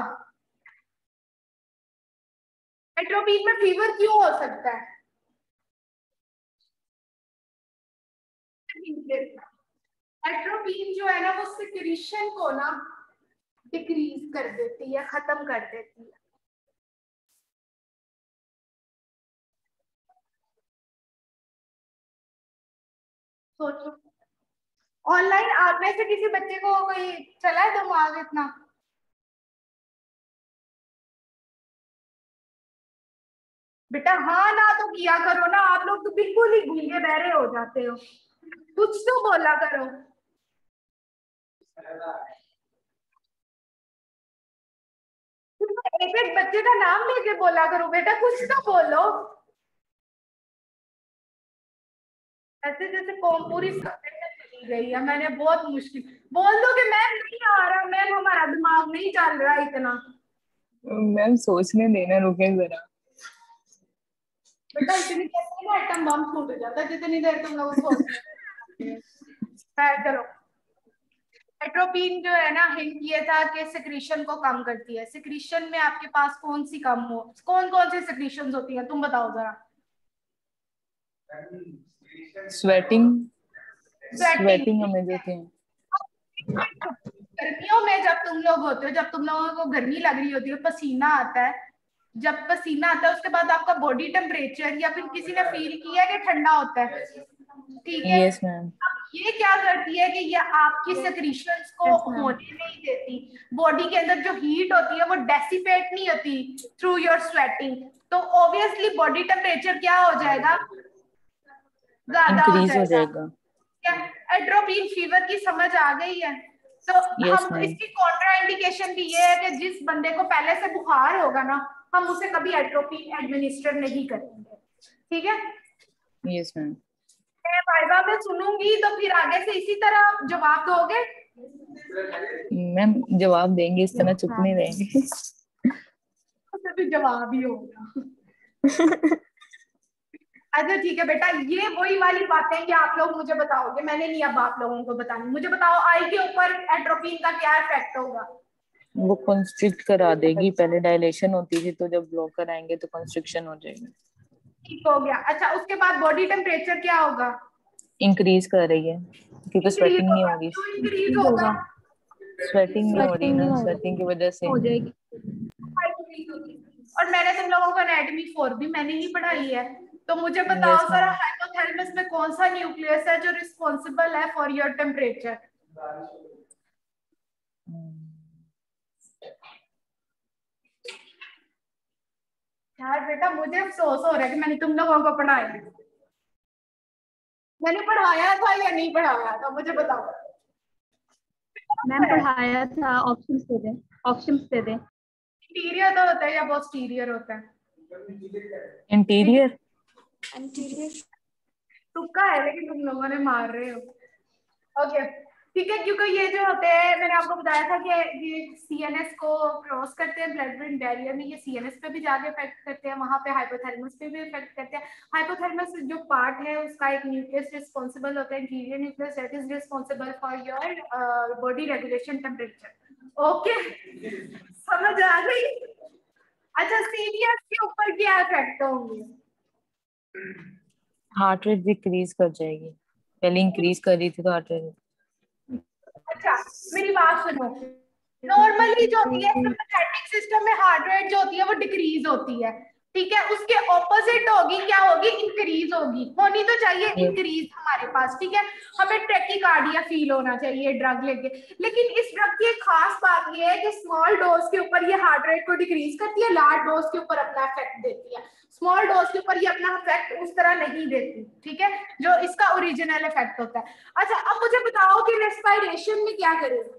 एट्रोपिन में फीवर क्यों हो सकता है? एट्रोपिन जो है ना वो सिक्रीशन को ना डिक्रीज कर देती है, खत्म कर देती है। सोचो, ऑनलाइन आप में से किसी बच्चे को कोई चला है दिमाग इतना? बेटा हाँ ना तो किया करो ना, आप लोग तो बिल्कुल ही गूंगे बहरे हो जाते हो, कुछ तो बोला करो। एक एक बच्चे का नाम लेके बोला करो बेटा, कुछ तो बोलो। ऐसे जैसे कौम पूरी सब्जेक्ट में चली गई है, मैंने बहुत मुश्किल बोल दो कि मैम नहीं आ रहा, मैम हमारा दिमाग नहीं चल रहा इतना। मैम सोचने देना, रुके जरा। बेटा इतनी देर में ना एटम बम फूट जाता है जितनी देर तुम लोग सोचते हैं। चलो, एट्रोपिन जो है ना हिंट ये था कि सिक्रीशन को कम करती है। सिक्रीशन में आपके पास कौन सी कम हो, कौन कौन सी सिक्रीशन होती हैं तुम बताओ जरा? स्वेटिंग हमें देते हैं। गर्मियों में जब तुम लोग होते हो, जब तुम लोगों को गर्मी लग रही होती है, पसीना आता है, जब पसीना आता है उसके बाद आपका बॉडी टेम्परेचर या फिर किसी ने फील किया कि ठंडा होता है, ठीक है? Yes ma'am. ये क्या करती है कि ये आपकी सेक्रीशंस को होने नहीं देती, बॉडी के अंदर जो हीट होती है वो डेसिपेट नहीं होती थ्रू योर स्वेटिंग, तो ऑब्वियसली बॉडी टेम्परेचर क्या हो जाएगा, ज्यादा हो जाएगा। क्या एट्रोपिन फीवर की समझ आ गई है? तो हम इसकी कॉन्ट्रा इंडिकेशन भी ये है कि जिस बंदे को पहले से बुखार होगा ना, हम उसे कभी एट्रोपिन एडमिनिस्टर नहीं करेंगे, ठीक है? Yes ma'am. वाइवा में सुनूंगी तो फिर आगे से इसी तरह जवाब दोगे? मैम जवाब देंगे, इस तरह चुप नहीं रहेंगे। तो भी जवाब ही होगा। अच्छा ठीक है बेटा, ये वही वाली बातें कि आप लोग मुझे बताओगे, मैंने नहीं अब आप लोगों को बतानी। मुझे बताओ आई के ऊपर एट्रोपिन का क्या इफेक्ट होगा? वो कंस्ट्रिक्ट करा देगी, पहले डायलेशन होती थी तो जब ब्लॉकर आएंगे तो कंस्ट्रिक्शन हो जाएगी। ठीक हो गया। अच्छा उसके बाद बॉडी टेम्परेचर क्या होगा? इंक्रीज कर रही है क्योंकि स्वेटिंग नहीं होगी। इंक्रीज होगा, स्वेटिंग नहीं हो रही ना, स्वेटिंग की वजह से हो जाएगी। और मैंने तुम लोगों को एनाटॉमी 4 भी मैंने ही पढ़ाई है, तो मुझे बताओ जरा हाइपोथैलेमस में कौन सा न्यूक्लियस है जो रिस्पॉन्सिबल है फॉर योर टेम्परेचर? यार बेटा मुझे अफसोस हो रहा है कि मैंने तुम लोगों को पढ़ाया, मैंने पढ़ाया था या नहीं पढ़ाया था, मुझे बताओ। मैम पढ़ाया था, ऑप्शंस दे दें, ऑप्शंस दे दें। इंटीरियर तो होता है या पोस्टीरियर होता है? इंटीरियर। इंटीरियर तुक्का है लेकिन तुम लोगों ने मार रहे हो। ओके ठीक है, क्योंकि ये जो होते हैं मैंने आपको बताया था कि ये सीएनएस को क्रॉस करते हैं ब्लड ब्रेन बैरियर में, ये सीएनएस पे भी जाके इफेक्ट करते हैं, वहां पे हाइपोथैलेमस पे भी इफेक्ट करते हैं। हाइपोथैलेमस जो पार्ट है उसका एक न्यूक्लियस रिस्पॉन्सिबल होता है, interior nucleus, that is responsible for your body regulation temperature. Okay समझ आ गई? अच्छा सीनियर्स के ऊपर क्या इफेक्ट होंगे? हार्ट रेट डिक्रीज कर जाएगी, पहले इंक्रीज कर रही थी तो हार्ट रेट। अच्छा मेरी बात सुनो, नॉर्मली जो होती है सिंपैथेटिक सिस्टम में हार्ट रेट जो होती है वो डिक्रीज होती है, ठीक है? उसके ऑपोजिट होगी, क्या होगी? इंक्रीज होगी, होनी तो चाहिए इंक्रीज हमारे पास, ठीक है? हमें ट्रैकीकार्डिया फील होना चाहिए ड्रग लेके, लेकिन इस ड्रग की एक खास बात ये है कि स्मॉल डोज के ऊपर ये हार्ट रेट को डिक्रीज करती है, लार्ज डोज के ऊपर अपना इफेक्ट देती है। स्मॉल डोज के ऊपर ये अपना इफेक्ट उस तरह नहीं देती, ठीक है, जो इसका ओरिजिनल इफेक्ट होता है। अच्छा अब मुझे बताओ कि रेस्पिरेशन में क्या करेगा?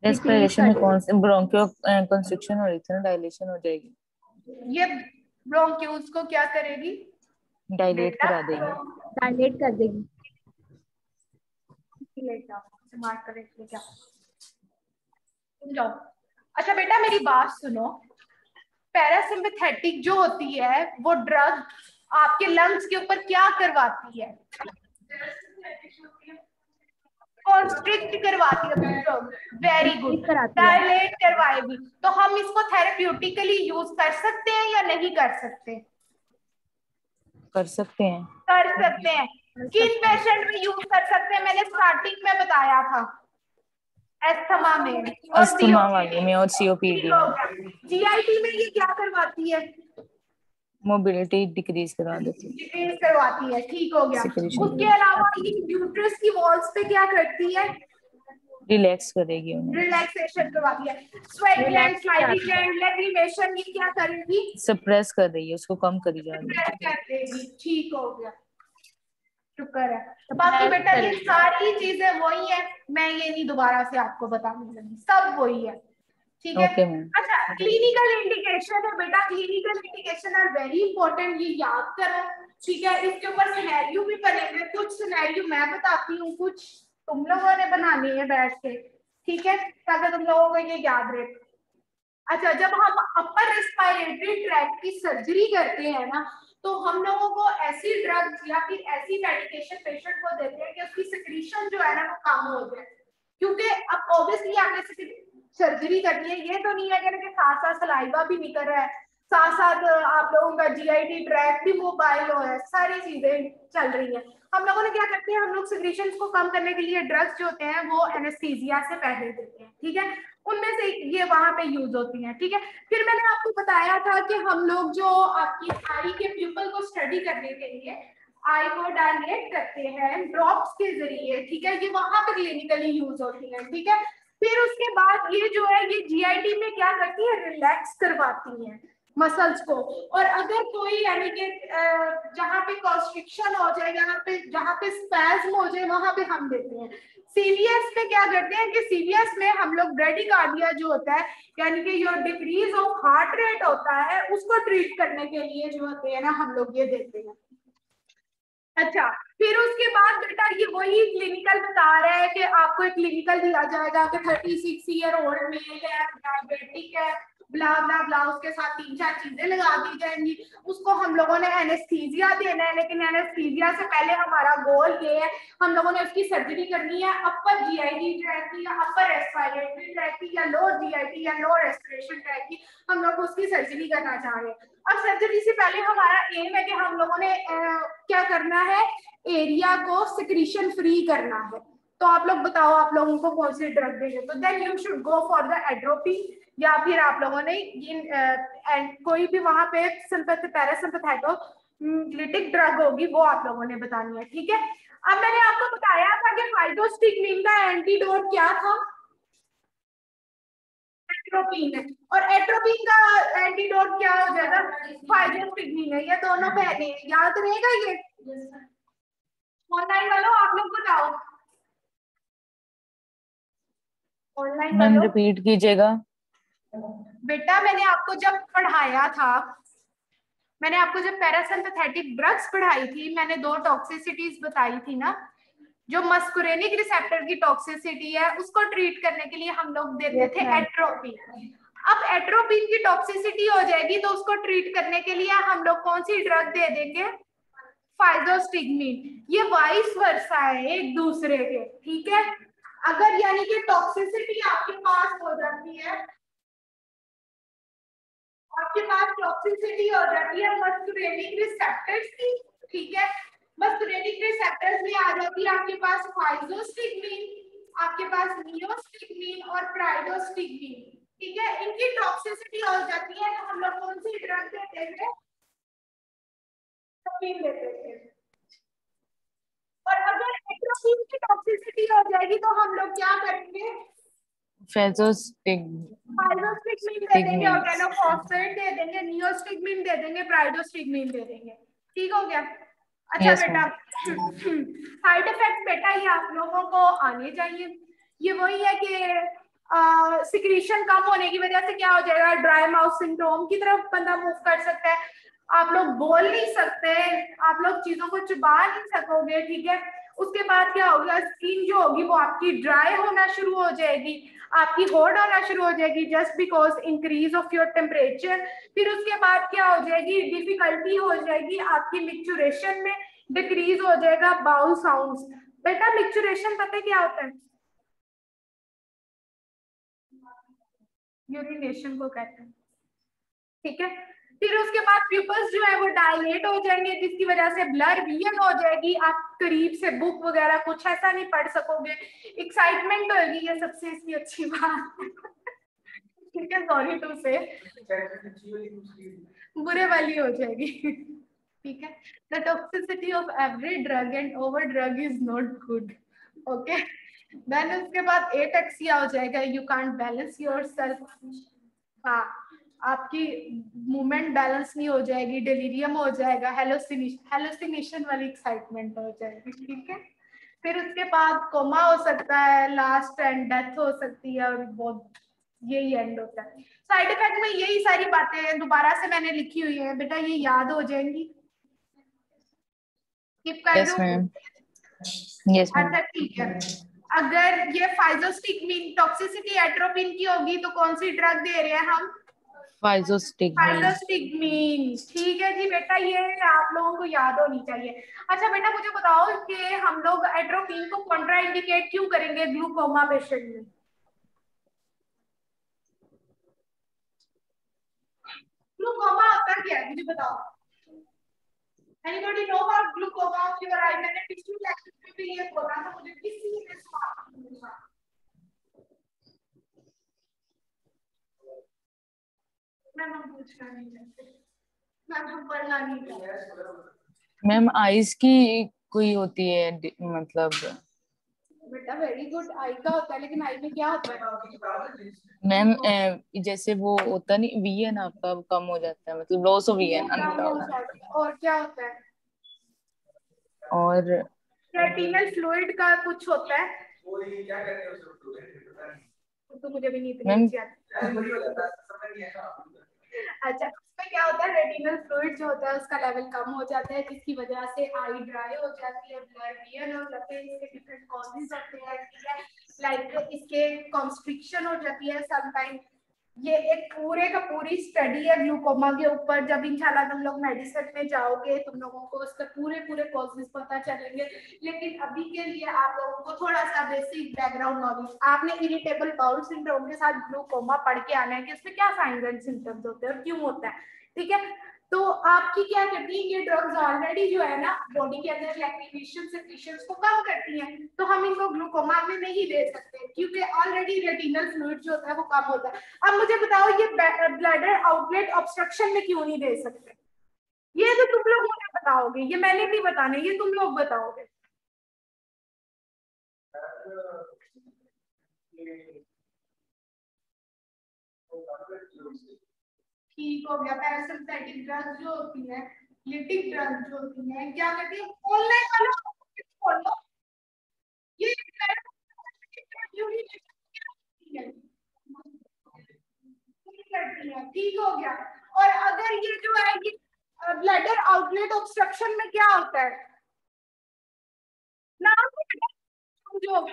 रेस्पिरेशन में कौन से ब्रोंकियो कंस्ट्रिक्शन हो रही थी ना, डायलेशन हो जाएगी। ये ब्रोंक्यूल्स को क्या करेगी? डायलेट करा देगी, डायलेट कर देगी। अच्छा बेटा मेरी बात सुनो, पैरासिम्पैथेटिक जो होती है वो ड्रग आपके लंग्स के ऊपर क्या करवाती है? कॉन्स्ट्रिक्ट करवाती है, वेरी गुड, डायलेट करवाएगी। तो हम इसको थेरेप्यूटिकली यूज कर सकते हैं या नहीं कर सकते? कर सकते हैं, कर सकते हैं। किन पेशेंट में यूज कर सकते हैं? मैंने स्टार्टिंग में बताया था, एस्थमा में, अस्थमा वाले में और सीओपीडी में। जीआईटी में ये क्या करवाती है? मोबिलिटी डिक्रीज करा देती है, डिक्रीज करवाती है, ठीक हो गया। उसके अलावा ये यूट्रस की वॉल्स पे क्या करती है? रिलैक्स करेगी उन्हें, रिलैक्सेशन करवाती है। स्वेट ग्लैंड, स्लाइविंग ग्लैंड, लैक्रिमेशन ये क्या करेगी? सप्रेस कर रही है, उसको कम करी जा रही है, कर देगी, ठीक हो गया, शुक्र है। बाकी बेटा ये सारी चीजें वही है, मैं ये नहीं दोबारा से आपको बताने लगी, सब वही है, ठीक है? अच्छा क्लिनिकल इंडिकेशन है बेटा, clinical indication are very important, ये याद करो, ठीक है? इसके ऊपर सिनेरियो भी बनेंगे, कुछ सिनेरियो मैं बताती हूँ, कुछ तुम लोगों ने बनानी है बैठ के, ठीक है, ताकि तुम लोगों को ये याद रहे। अच्छा जब हम अपर रेस्पिरेटरी ट्रैक्ट की सर्जरी करते हैं ना, तो हम लोगों को ऐसी ड्रग या फिर ऐसी मेडिकेशन पेशेंट को देते हैं कि उसकी सिक्रीशन जो है ना वो कम हो जाए, क्योंकि अब ऑब्वियसली आपने सर्जरी करनी है, ये तो नहीं है कि साथ साथ सलाइवा भी निकल रहा है, साथ साथ आप लोगों का जीआईटी ट्रैक भी मोबाइल हो है, सारी चीजें चल रही है। हम लोगों ने क्या करते हैं, हम लोग सिक्रीशंस को कम करने के लिए ड्रग्स जो होते हैं वो एनेस्थीसिया से पहले देते हैं, ठीक है, उनमें से ये वहां पे यूज होती हैं, ठीक है। फिर मैंने आपको बताया था कि हम लोग जो आपकी आई के प्यूपल को स्टडी करने के लिए आई को डायलेट करते हैं ड्रॉप्स के जरिए, ठीक है, ये वहां पे क्लिनिकली यूज होती है, ठीक है। फिर उसके बाद ये जो है ये जीआईटी में क्या करती है, रिलैक्स करवाती है मसल्स को, और अगर कोई यानी कि जहाँ पे कॉन्स्ट्रिक्शन हो जाए, जहाँ पे स्पैज्म हो जाए, वहां पे हम देते हैं। सीवीएस में क्या करते हैं कि सीवीएस में हम लोग ब्रेडिकार्डिया जो होता है यानी कि जो डिक्रीज ऑफ हार्ट रेट होता है उसको ट्रीट करने के लिए जो होते हैं ना हम लोग ये देते हैं। अच्छा, फिर उसके बाद बेटा ये वही क्लिनिकल बता रहा है कि आपको एक क्लिनिकल दिया जाएगा कि 36 ईयर ओल्ड मेल है, डायबिटिक है, ब्ला ब्ला ब्ला, उसके साथ 3-4 चीजें लगा दी जाएंगी, उसको हम लोगों ने एनेस्थीसिया देना है, लेकिन एनेस्थीसिया से पहले हमारा गोल ये है हम लोगों ने उसकी सर्जरी करनी है अपर जीआईटी ट्रैक की या अपर रेस्पिरेटरी ट्रैक की या लोअर जीआईटी या लोअर रेस्पिरेशन ट्रैक की, हम लोग उसकी सर्जरी करना चाह रहे हैं। अब सर्जरी से पहले हमारा एम है कि हम लोगों ने क्या करना है, एरिया को सिक्रीशन फ्री करना है। तो आप लोग बताओ आप लोगों को कौन सी ड्रग देंगे, तो then you should go for the atropine, या फिर आप लोगों ने कोई भी वहां पे पैरासिम्पैथेटिक ड्रग होगी वो आप लोगों ने बतानी है, ठीक है। अब मैंने आपको बताया था कि फाइटोस्टिग्मिन का एंटीडोट क्या था, एट्रोपिन है, और एट्रोपिन का एंटीडोट क्या हो जाएगा, फाइटोस्टिग्मिन है। ये दोनों पहले याद रहेगा ये, ऑनलाइन वालों आप लोग बताओ, ऑनलाइन मैम वालों। रिपीट कीजिएगा। बेटा मैंने आपको जब पढ़ाया था, मैंने आपको जब पैरासिम्पैथेटिक ड्रग्स पढ़ाई थी, मैंने 2 टॉक्सिसिटीज बताई थी ना, जो मस्कुरेनिक रिसेप्टर की टॉक्सिसिटी है उसको ट्रीट करने के लिए हम लोग देते थे एट्रोपिन। अब एट्रोपिन की टॉक्सिसिटी हो जाएगी तो उसको ट्रीट करने के लिए हम लोग कौन सी ड्रग दे देंगे, फाइजोस्टिग्मिन। ये वाइस वर्सा है एक दूसरे के, ठीक है। अगर यानी कि टॉक्सिसिटी आपके पास हो जाती है, आपके पास टॉक्सिसिटी हो जाती है मस्कुरेनिक रिसेप्टर्स की, ठीक है, मस्कुरेनिक रिसेप्टर्स में आ जाती है आपके पास फाइजोस्टिग्मिन, आपके पास नियोस्टिग्मिन और प्राइडोस्टिग्मिन, ठीक है। इनकी टॉक्सिसिटी हो जाती है तो हम लोग कौन सी ड्रग देते हैं, एट्रोपिन देते थे। और अगर एट्रोपिन की टॉक्सिसिटी हो जाएगी तो हम लोग क्या करेंगे, फाइजोस्टिग्मिन दे देंगे, ऑर्गेनोफॉस्फेट दे देंगे, नियोस्टिग्मिन दे देंगे, प्राइडोस्टिग्मिन दे देंगे, ठीक हो गया। अच्छा यस बेटा, साइड इफेक्ट बेटा ये आप लोगों को आने चाहिए। ये वही है कि सिक्रीशन कम होने की वजह से क्या हो जाएगा, ड्राई माउथ सिंड्रोम की तरफ बंदा मूव कर सकता है, आप लोग बोल नहीं सकते, आप लोग चीजों को चुबा नहीं सकोगे, ठीक है। उसके बाद क्या होगा, स्किन जो होगी वो आपकी ड्राई होना शुरू हो जाएगी, आपकी होड़ होना शुरू हो जाएगी just because increase of your temperature. फिर उसके बाद क्या हो जाएगी, डिफिकल्टी हो जाएगी आपकी मिक्चुरेशन में, डिक्रीज हो जाएगा बाउल साउंड्स। बेटा मिक्चुरेशन पता है क्या होता है, यूरिनेशन को कहते हैं, ठीक है। फिर उसके बाद प्यूपल्स जो है वो डायलेट हो जाएंगे जिसकी वजह से ब्लर विजन हो जाएगी, आप करीब से बुक वगैरह कुछ ऐसा नहीं पढ़ सकोगे, एक्साइटमेंट होगी, ये सबसे इसकी अच्छी बात, ठीक है, सॉरी टू से बुरे वाली हो जाएगी, ठीक है। The toxicity of every drug and over drug is not good, okay. Then उसके बाद एटेक्सिया हो जाएगा, यू कांट बैलेंस योरसेल्फ, हाँ, आपकी मूवमेंट बैलेंस नहीं हो जाएगी, डिलीरियम हो जाएगा, हेलोसिनेशन वाली एक्साइटमेंट हो जाएगी, ठीक है। फिर उसके बाद कोमा हो सकता है, लास्ट एंड डेथ हो सकती है, और बहुत यही एंड होता है। साइड इफेक्ट में यही सारी बातें दोबारा से मैंने लिखी हुई है बेटा, ये याद हो जाएंगी, स्किप कर यस दो। Ma'am, yes ma'am. अच्छा ठीक है, अगर ये फाइजोस्टिग्मिन टॉक्सिसिटी एट्रोपिन की होगी तो कौन सी ड्रग दे रहे हैं हम, फाइजोस्टिग्मिन। फाइजोस्टिग्मिन, ठीक है जी बेटा, ये आप लोगों को याद होनी चाहिए। अच्छा बेटा मुझे बताओ कि हम लोग एट्रोपिन को कॉन्ट्रा इंडिकेट क्यों करेंगे ग्लूकोमा पेशेंट में, ग्लूकोमा होता क्या है मुझे बताओ, Anybody know about glaucoma of your eye? मैंने पिछली लेक्चर में भी ये बोला था, मुझे किसी ने सवाल पूछा। मैम पूछना नहीं चाहते, मैम पढ़ना नहीं चाहते। मैम आईज की कोई होती है मतलब? बेटा वेरी गुड, आई का होता है, लेकिन आई में क्या होता है मैम? जैसे वो होता नहीं वीएन आपका कम हो जाता है, मतलब लॉस ऑफ वीएन। और क्या होता है? और रेटिनल फ्लूइड का कुछ होता है, तो मुझे भी नहीं इतनी अच्छा, उसमें क्या होता है, रेटिनल फ्लूइड जो होता है उसका लेवल कम हो जाता है, जिसकी वजह से आई ड्राई हो जाती है, ब्लड वियर हो जाते हैं, इसके डिफरेंट कॉजेज होते हैं, ठीक है, लाइक इसके कॉन्स्ट्रिक्शन हो जाती है समटाइम। ये एक पूरे का पूरी स्टडी है ग्लूकोमा के ऊपर, जब इंशाल्लाह तुम लोग मेडिसिन में जाओगे तुम लोगों को उसके पूरे कॉजेज पता चलेंगे, लेकिन अभी के लिए आप लोगों को थोड़ा सा बेसिक बैकग्राउंड नॉलेज, आपने इरिटेबल बाउल सिंड्रोम के साथ ग्लूकोमा पढ़ के आना है कि उसमें क्या साइंस एंड सिम्टम्स होते हैं और क्यों होता है, ठीक है। तो आपकी क्या करती है ये ड्रग्स ऑलरेडी जो है ना बॉडी के अंदर लैक्टिवेशन सेक्रेशंस को कम करती हैं, तो हम इनको ग्लूकोमा में नहीं दे सकते क्योंकि ऑलरेडी रेटिनल फ्लूइड जो होता है वो कम होता है। अब मुझे बताओ ये ब्लैडर आउटलेट ऑब्स्ट्रक्शन में क्यों नहीं दे सकते? ये तो तुम लोग मुझे बताओगे, ये मैंने नहीं बताने, ये तुम लोग बताओगे। ठीक हो गया। पैरासिम्पैथिक ड्रग्स जो होती है, लिटिक ड्रग्स जो होती है, क्या करती है, ऑनलाइन वाला बोलो ये करती है, ठीक हो गया। और अगर ये जो है ये ब्लैडर आउटलेट ऑब्स्ट्रक्शन में क्या होता है ना, जो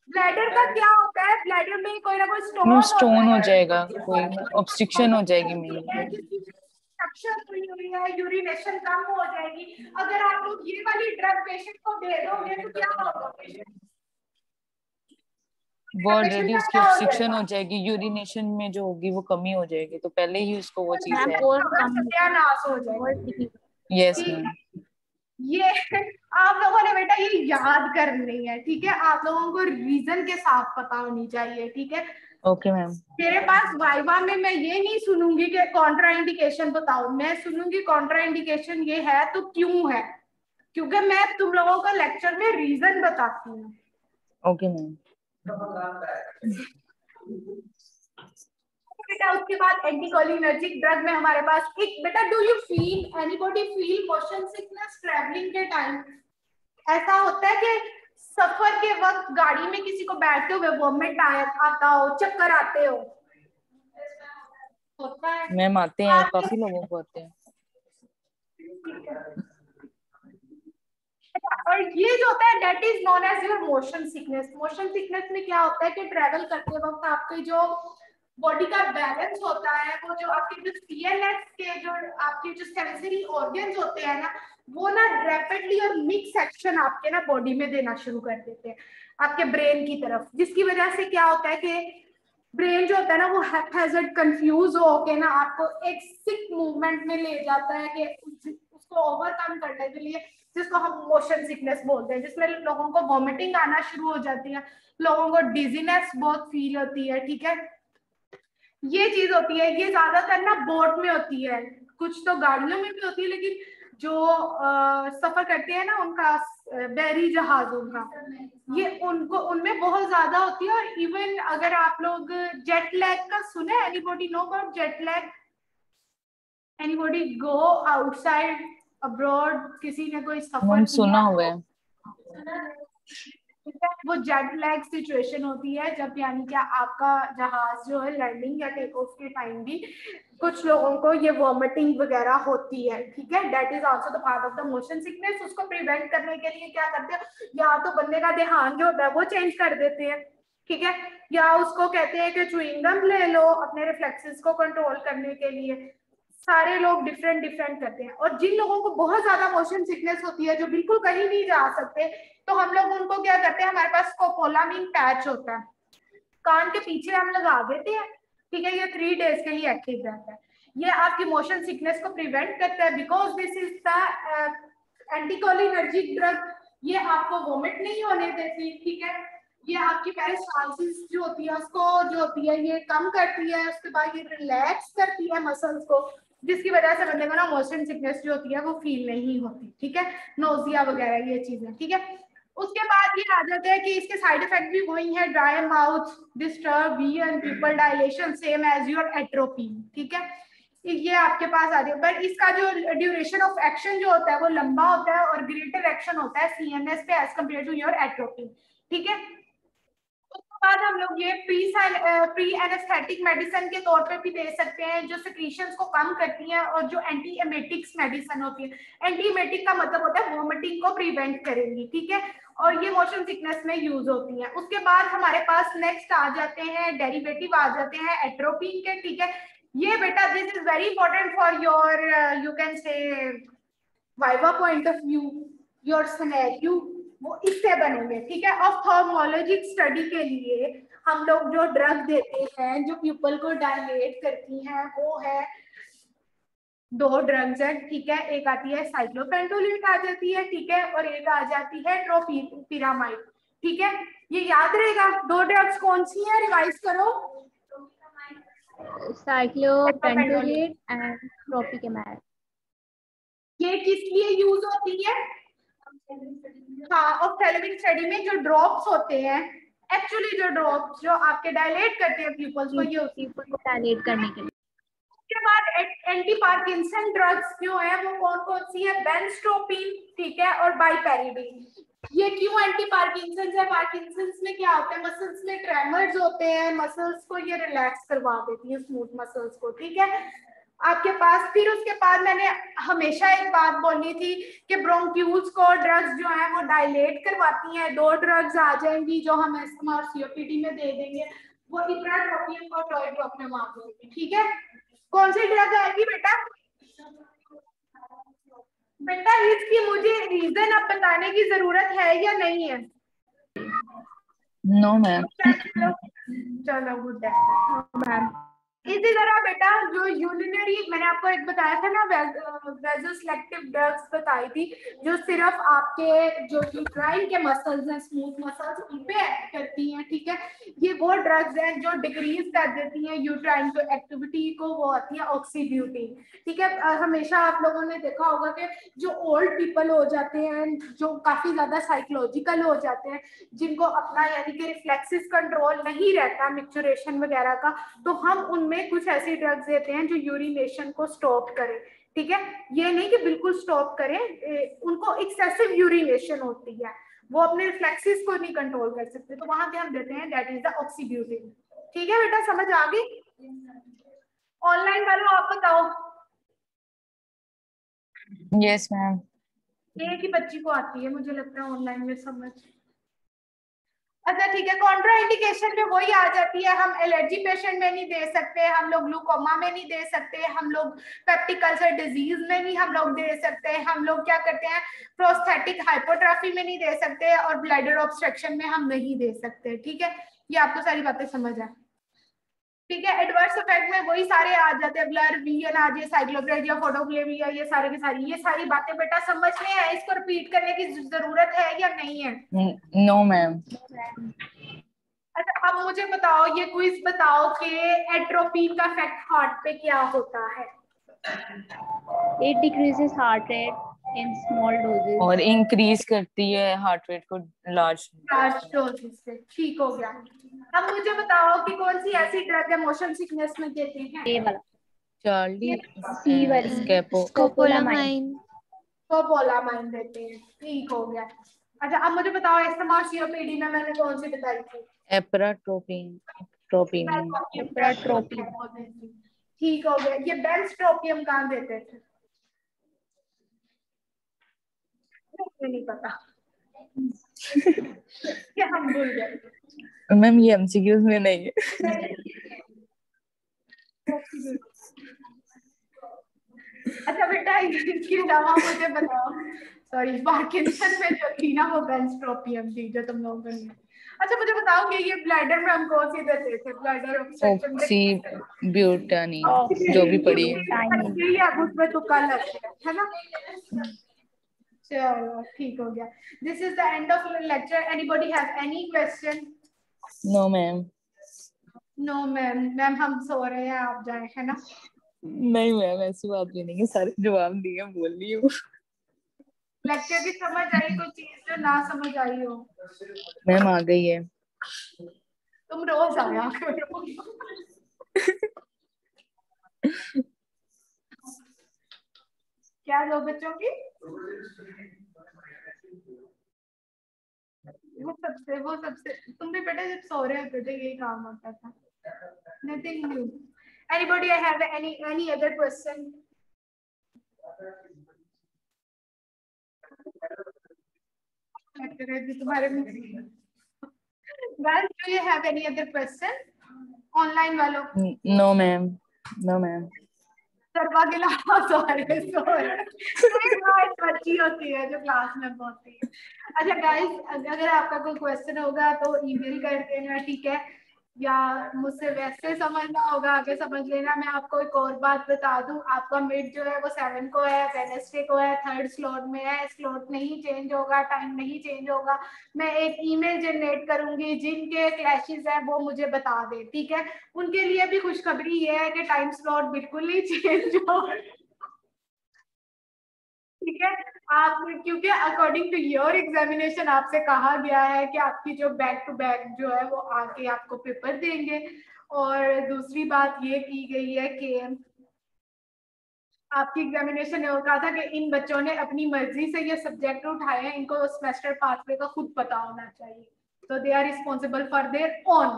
ब्लैडर का क्या होता है, ब्लैडर में कोई ना कोई स्टोन हो जाएगा, कोई ऑब्स्ट्रक्शन हो जाएगी मेरी, हुई हुई है, यूरिनेशन कम हो जाएगी। अगर आप लोग ये वाली ड्रग पेशेंट को दे दोगे तो क्या होगा, वो ऑलरेडी उसकी ऑब्स्ट्रक्शन हो जाएगी, यूरिनेशन में जो होगी वो कमी हो जाएगी, तो पहले ही उसको वो चीज है, सत्यानाश हो जाएगा। Yes ma'am. ये आप लोगों ने बेटा ये याद करनी है, ठीक है, आप लोगों को रीजन के साथ पता होनी चाहिए, ठीक है। Okay ma'am. मेरे पास वाइवा में मैं ये नहीं सुनूंगी कि कॉन्ट्रा इंडिकेशन बताओ, मैं सुनूंगी कॉन्ट्रा इंडिकेशन ये है तो क्यों है, क्योंकि मैं तुम लोगों को लेक्चर में रीजन बताती हूँ। Okay ma'am. बेटा उसके बाद एंटीकोलिनर्जिक ड्रग में हमारे पास एक, बेटा do you feel anybody feel motion sickness travelling के टाइम? ऐसा होता है कि सफर के वक्त गाड़ी में किसी को बैठते हुए वॉमिट आता हो, चक्कर आते हो? होता है मैम, आते हैं, काफी लोगों को आते हैं। और ये जो होता है that is known as your motion sickness. Motion sickness में क्या होता है कि ट्रैवल करते वक्त आपके जो बॉडी का बैलेंस होता है, वो जो आपके जो सीएनएस के जो आपके जो सेंसरी ऑर्गन्स होते हैं ना, वो ना रैपिडली और मिक्स एक्शन आपके ना बॉडी में देना शुरू कर देते हैं आपके ब्रेन की तरफ, जिसकी वजह से क्या होता है कि ब्रेन जो होता है ना वो हैप्पैज़र्ड कंफ्यूज होके ना आपको एक सिक मूवमेंट में ले जाता है कि उसको ओवरकम करने के लिए, जिसको हम मोशन सिकनेस बोलते हैं, जिसमें लोगों को वॉमिटिंग आना शुरू हो जाती है, लोगों को डिजीनेस बहुत फील होती है, ठीक है। ये चीज होती है, ये ज्यादातर ना बोट में होती है, कुछ तो गाड़ियों में भी होती है, लेकिन जो सफर करते हैं ना उनका बहरी जहाजों का, ये उनको उनमें बहुत ज्यादा होती है। और इवन अगर आप लोग जेट लैग का सुने, anybody know about jet lag? Anybody go outside abroad, किसी ने कोई सफर सुना हुआ है? वो जेट लैग सिचुएशन होती है जब यानी कि आपका जहाज जो है लैंडिंग या टेक ऑफ के टाइम भी कुछ लोगों को ये वॉमिटिंग वगैरह होती है, ठीक है। That is also the part of the motion sickness. उसको प्रिवेंट करने के लिए क्या करते हैं, या तो बंदे का ध्यान जो होता है वो चेंज कर देते हैं, ठीक है, या उसको कहते हैं कि च्युइंग गम ले लो अपने रिफ्लेक्सेस को कंट्रोल करने के लिए। सारे लोग डिफरेंट करते हैं। और जिन लोगों को बहुत ज्यादा मोशन सिकनेस होती है, जो बिल्कुल कहीं नहीं जा सकते, तो हम लोग उनको क्या करते हैं, हमारे पास स्कोपोलामाइन पैच होता है, कान के पीछे हम लगा देते हैं, ठीक है, ये 3 days के लिए एक्टिव रहता है। ये आपकी मोशन सिकनेस को प्रिवेंट करता है because this is the anticholinergic drug. ये आपको वोमिट नहीं होने देती, ठीक है। ये आपकी पेरिस्टाल्सिस जो होती है उसको जो होती है ये कम करती है। उसके बाद ये रिलैक्स करती है मसल्स को, जिसकी वजह से बंदे को ना मोशन सिकनेस जो होती है वो फील नहीं होती, ठीक है। नोजिया वगैरह ये चीजें, ठीक है। उसके बाद ये आ जाता है कि इसके साइड इफेक्ट भी वही है, dry mouth, disturb and pupil dilation, same as your atropine, ठीक है। ये आपके पास आ जाए, पर इसका जो ड्यूरेशन ऑफ एक्शन जो होता है वो लंबा होता है और ग्रेटर एक्शन होता है सीएनएस पे as compare to your atropine, ठीक है। उसके बाद हम लोग ये प्री एनेस्थेटिक मेडिसिन के तौर पे भी दे सकते हैं, जो सिक्रीशंस को कम करती हैं और जो एंटी एमेटिक्स मेडिसिन होती है। एंटी एमेटिक का मतलब होता है वोमिटिंग को प्रिवेंट करेंगी, ठीक है। और ये मोशन सिकनेस में यूज होती है। उसके बाद हमारे पास नेक्स्ट आ जाते हैं डेरिवेटिव आ जाते हैं एट्रोपिन के, ठीक है। ये बेटा this is very important for your you can से viva point of view, your scenario वो इससे बनेंगे, ठीक है। ऑप्थेल्मोलॉजिक स्टडी के लिए हम लोग जो ड्रग देते हैं जो पीपल को डायलेट करती हैं वो है दो ड्रग्स है, ठीक है। एक आती है साइक्लोपेंटोलेट आ जाती है, ठीक है, और एक आ जाती है ट्रोपिरामाइड, ठीक है। ये याद रहेगा। दो ड्रग्स कौन सी है, रिवाइज करो। Cyclopentolate and tropicamide. ये किस लिए यूज होती है? हाँ, ऑप्थेल्मिक स्टडी में जो ड्रॉप्स होते हैं, एक्चुअली जो ड्रॉप्स जो आपके डायलेट करते हैं पीपल्स को, ये पीपल को डायलेट करने के लिए। उसके बाद एंटी पार्किंसन ड्रग्स जो है वो कौन कौन सी है? बेंस्ट्रोपिन, ठीक है, और बाइपेरिडीन। ये क्यों एंटी पार्किंसंस है? पार्किंसंस में क्या होता है, मसल्स में ट्रेमर्स होते हैं, मसल्स को ये रिलैक्स करवा देती है, स्मूथ मसल्स को, ठीक है। आपके पास फिर उसके बाद मैंने हमेशा एक बात बोलनी थी कि ब्रोंक्यूल्स को ड्रग्स जो है वो डायलेट करवाती हैं। दो ड्रग्स आ जाएंगी जो हम एस्थमा और सीओपीडी में दे देंगे, वो इप्राट्रोपियम और टोएट्रोपियम आ जाएंगे, ठीक है। कौन सी ड्रग आएगी बेटा? बेटा इसकी मुझे रीजन अब बताने की जरूरत है या नहीं है? No ma'am. चलो गुड है मैम। इसी तरह बेटा जो यूरिनरी मैंने आपको एक बताया था ना, वेजोसेलेक्टिव ड्रग्स बताई थी, जो सिर्फ आपके जो यूट्राइन के मसल्स हैं, स्मूथ मसल्स, उन पे एक्ट करती हैं, ठीक है। ये वो ड्रग्स हैं जो डिक्रीज कर देती हैं यूट्राइन को एक्टिविटी को, वो आती है ऑक्सीब्यूटिन, ठीक है। हमेशा आप लोगों ने देखा होगा कि जो ओल्ड पीपल हो जाते हैं, जो काफी ज्यादा साइकोलॉजिकल हो जाते हैं, जिनको अपना यानी कि रिफ्लेक्सिस कंट्रोल नहीं रहता मिक्चुरेशन वगैरह का, तो हम उनमें कुछ ऐसी ड्रग्स देते हैं जो यूरिनेशन को स्टॉप करें, ठीक है। ये नहीं कि बिल्कुल स्टॉप करें, उनको एक्सेसिव यूरिनेशन होती है, वो अपने रिफ्लेक्सिस को नहीं कंट्रोल कर सकते, तो वहां पे हम देते हैं दैट इज द ऑक्सीब्यूटिन, ठीक है। बेटा समझ आ गई? ऑनलाइन वालों आप बताओ। Yes ma'am. एक ही बच्ची को आती है मुझे लगता है ऑनलाइन में समझ। अच्छा ठीक है, कॉन्ट्रा इंडिकेशन में वही आ जाती है, हम एलर्जी पेशेंट में नहीं दे सकते, हम लोग ग्लूकोमा में नहीं दे सकते, हम लोग पेप्टिक अल्सर डिजीज में नहीं हम लोग दे सकते, हम लोग क्या करते हैं प्रोस्थेटिक हाइपोट्राफी में नहीं दे सकते, और ब्लैडर ऑब्स्ट्रक्शन में हम नहीं दे सकते, ठीक है। ये आपको सारी बातें समझ आए, ठीक है। एडवर्स इफेक्ट में वही सारे आ जाते हैं, ब्लर, वीएन आ जाए, साइक्लोप्रेजिया, फोटोप्लेमिया, ये सारे की सारी, ये सारी बातें बेटा समझ में है, इसको रिपीट करने की जरूरत है या नहीं है? No ma'am. अच्छा अब मुझे बताओ, ये क्विज बताओ कि एट्रोपिन का इफेक्ट हार्ट पे क्या होता है? It decreases heart rate in small doses. और इंक्रीज करती है हार्ट रेट को लार्ज डोजेस से, ठीक हो गया। अब मुझे बताओ कि कौन सी ऐसी ड्रग है मोशन सिकनेस में देते हैं? ये वाला चार्ली सी वाली स्कोपोलामाइन। स्कोपोलामाइन देते हैं, ठीक हो गया। अच्छा अब मुझे बताओ एस्थमा और सीओपीडी में मैंने कौन सी बताई थी? एप्राट्रोपिन। ठीक हो गया। ये बेंस्ट्रोपियम कहाँ देते थे? मुझे नहीं पता क्या हम भूल गए। मैम ये एमसीक्यूज में नहीं है। अच्छा बेटा इसके अलावा मुझे बताओ सॉरी पार्किंसन में जो थी ना वो बेंस्ट्रोपियम थी जो तुम लोगों को नहीं। अच्छा मुझे बताओ कि ये ब्लैडर में हम कौन सी देते थे? ब्लैडर ऑक्सी ब्यूटानी जो भी पड़ी है उसमें तो कल है ना। चलो ठीक हो गया। This is the end of lecture. Anybody have any question? No ma'am. No ma'am. Ma'am हम सो रहे हैं, आप जाए, है ना? नहीं मैम ऐसी बात भी नहीं है, सारे जवाब दिए, बोल रही हूँ। लेक्चर की समझ आई कोई चीज जो ना समझ आई हो? मैम आ गई है। तुम रोज आया करो। क्या दो बच्चों की? वो सबसे तुम भी बेटा जब सो रहे होते थे यही काम होता था। Nothing new. Anybody have any other question? तुम्हारे Guys, do you have any other question? Online वालों? No ma'am, no ma'am. सरवा के बच्ची होती है जो क्लास में पहुंचती है। अच्छा गाइस, अगर आपका कोई क्वेश्चन होगा तो ईमेल कर देना, ठीक है? या मुझसे वैसे समझना होगा आगे समझ लेना। मैं आपको एक और बात बता दूं, आपका मिड जो है वो 7 को है, वेडनेसडे को है, 3rd स्लॉट में है। स्लॉट नहीं चेंज होगा, टाइम नहीं चेंज होगा। मैं एक ईमेल जनरेट करूंगी, जिनके क्लैशेस हैं वो मुझे बता दे, ठीक है? उनके लिए भी खुशखबरी ये है कि टाइम स्लॉट बिल्कुल नहीं चेंज हो, ठीक है? आप क्योंकि अकॉर्डिंग टू योर एग्जामिनेशन आपसे कहा गया है कि आपकी जो बैक टू बैक जो है वो आके आपको पेपर देंगे। और दूसरी बात ये की गई है कि आपकी एग्जामिनेशन में कहा था कि इन बच्चों ने अपनी मर्जी से ये सब्जेक्ट उठाए हैं, इनको सेमेस्टर पाथवे का खुद पता होना चाहिए। तो they are responsible for their own.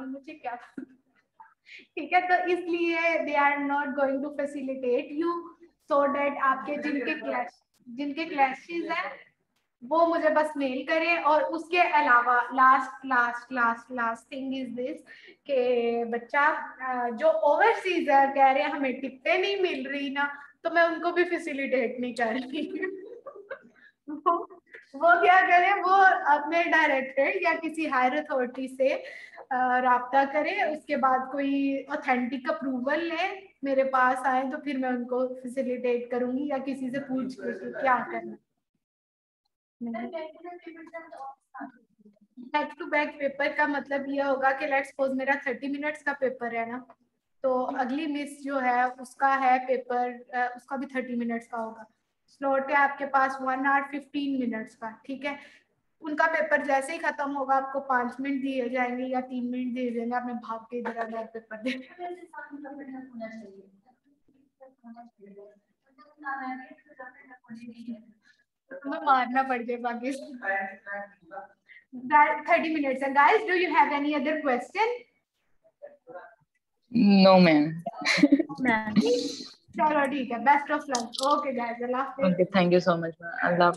मुझे क्या ठीक है, तो इसलिए they are not going to facilitate you so that आपके जिनके क्लैशेस हैं वो मुझे बस मेल करें। और उसके अलावा लास्ट थिंग इज दिस कि बच्चा जो ओवरसीज है कह रहे हैं हमें टिकटें नहीं मिल रही ना, तो मैं उनको भी फैसिलिटेट नहीं कर रही। वो क्या करें, वो अपने डायरेक्टर या किसी हायर अथॉरिटी से राब्ता करें, उसके बाद कोई ऑथेंटिक अप्रूवल ले, मेरे पास आए तो फिर मैं उनको फैसिलिटेट करूंगी या किसी से पूछ के क्या करना। बैक टू बैक पेपर का मतलब यह होगा कि लेट्स सपोज मेरा 30 मिनट्स का पेपर है ना, तो अगली मिस जो है उसका है पेपर, उसका भी 30 मिनट्स का होगा। स्लॉट है आपके पास 1 hour 15 मिनट्स का, ठीक है? उनका पेपर जैसे ही खत्म होगा आपको 5 मिनट दिए जाएंगे या 3 मिनट दिए जाएंगे, आपने भाग के इधर आना पेपर दे। तुम्हें मारना पड़ जाए बाकी 30 minutes. And guys, do you have any other question? No ma'am. चलो ठीक है, best of luck. Okay guys, Allah हाफिज़। Okay, thank you so much ma'am. Allah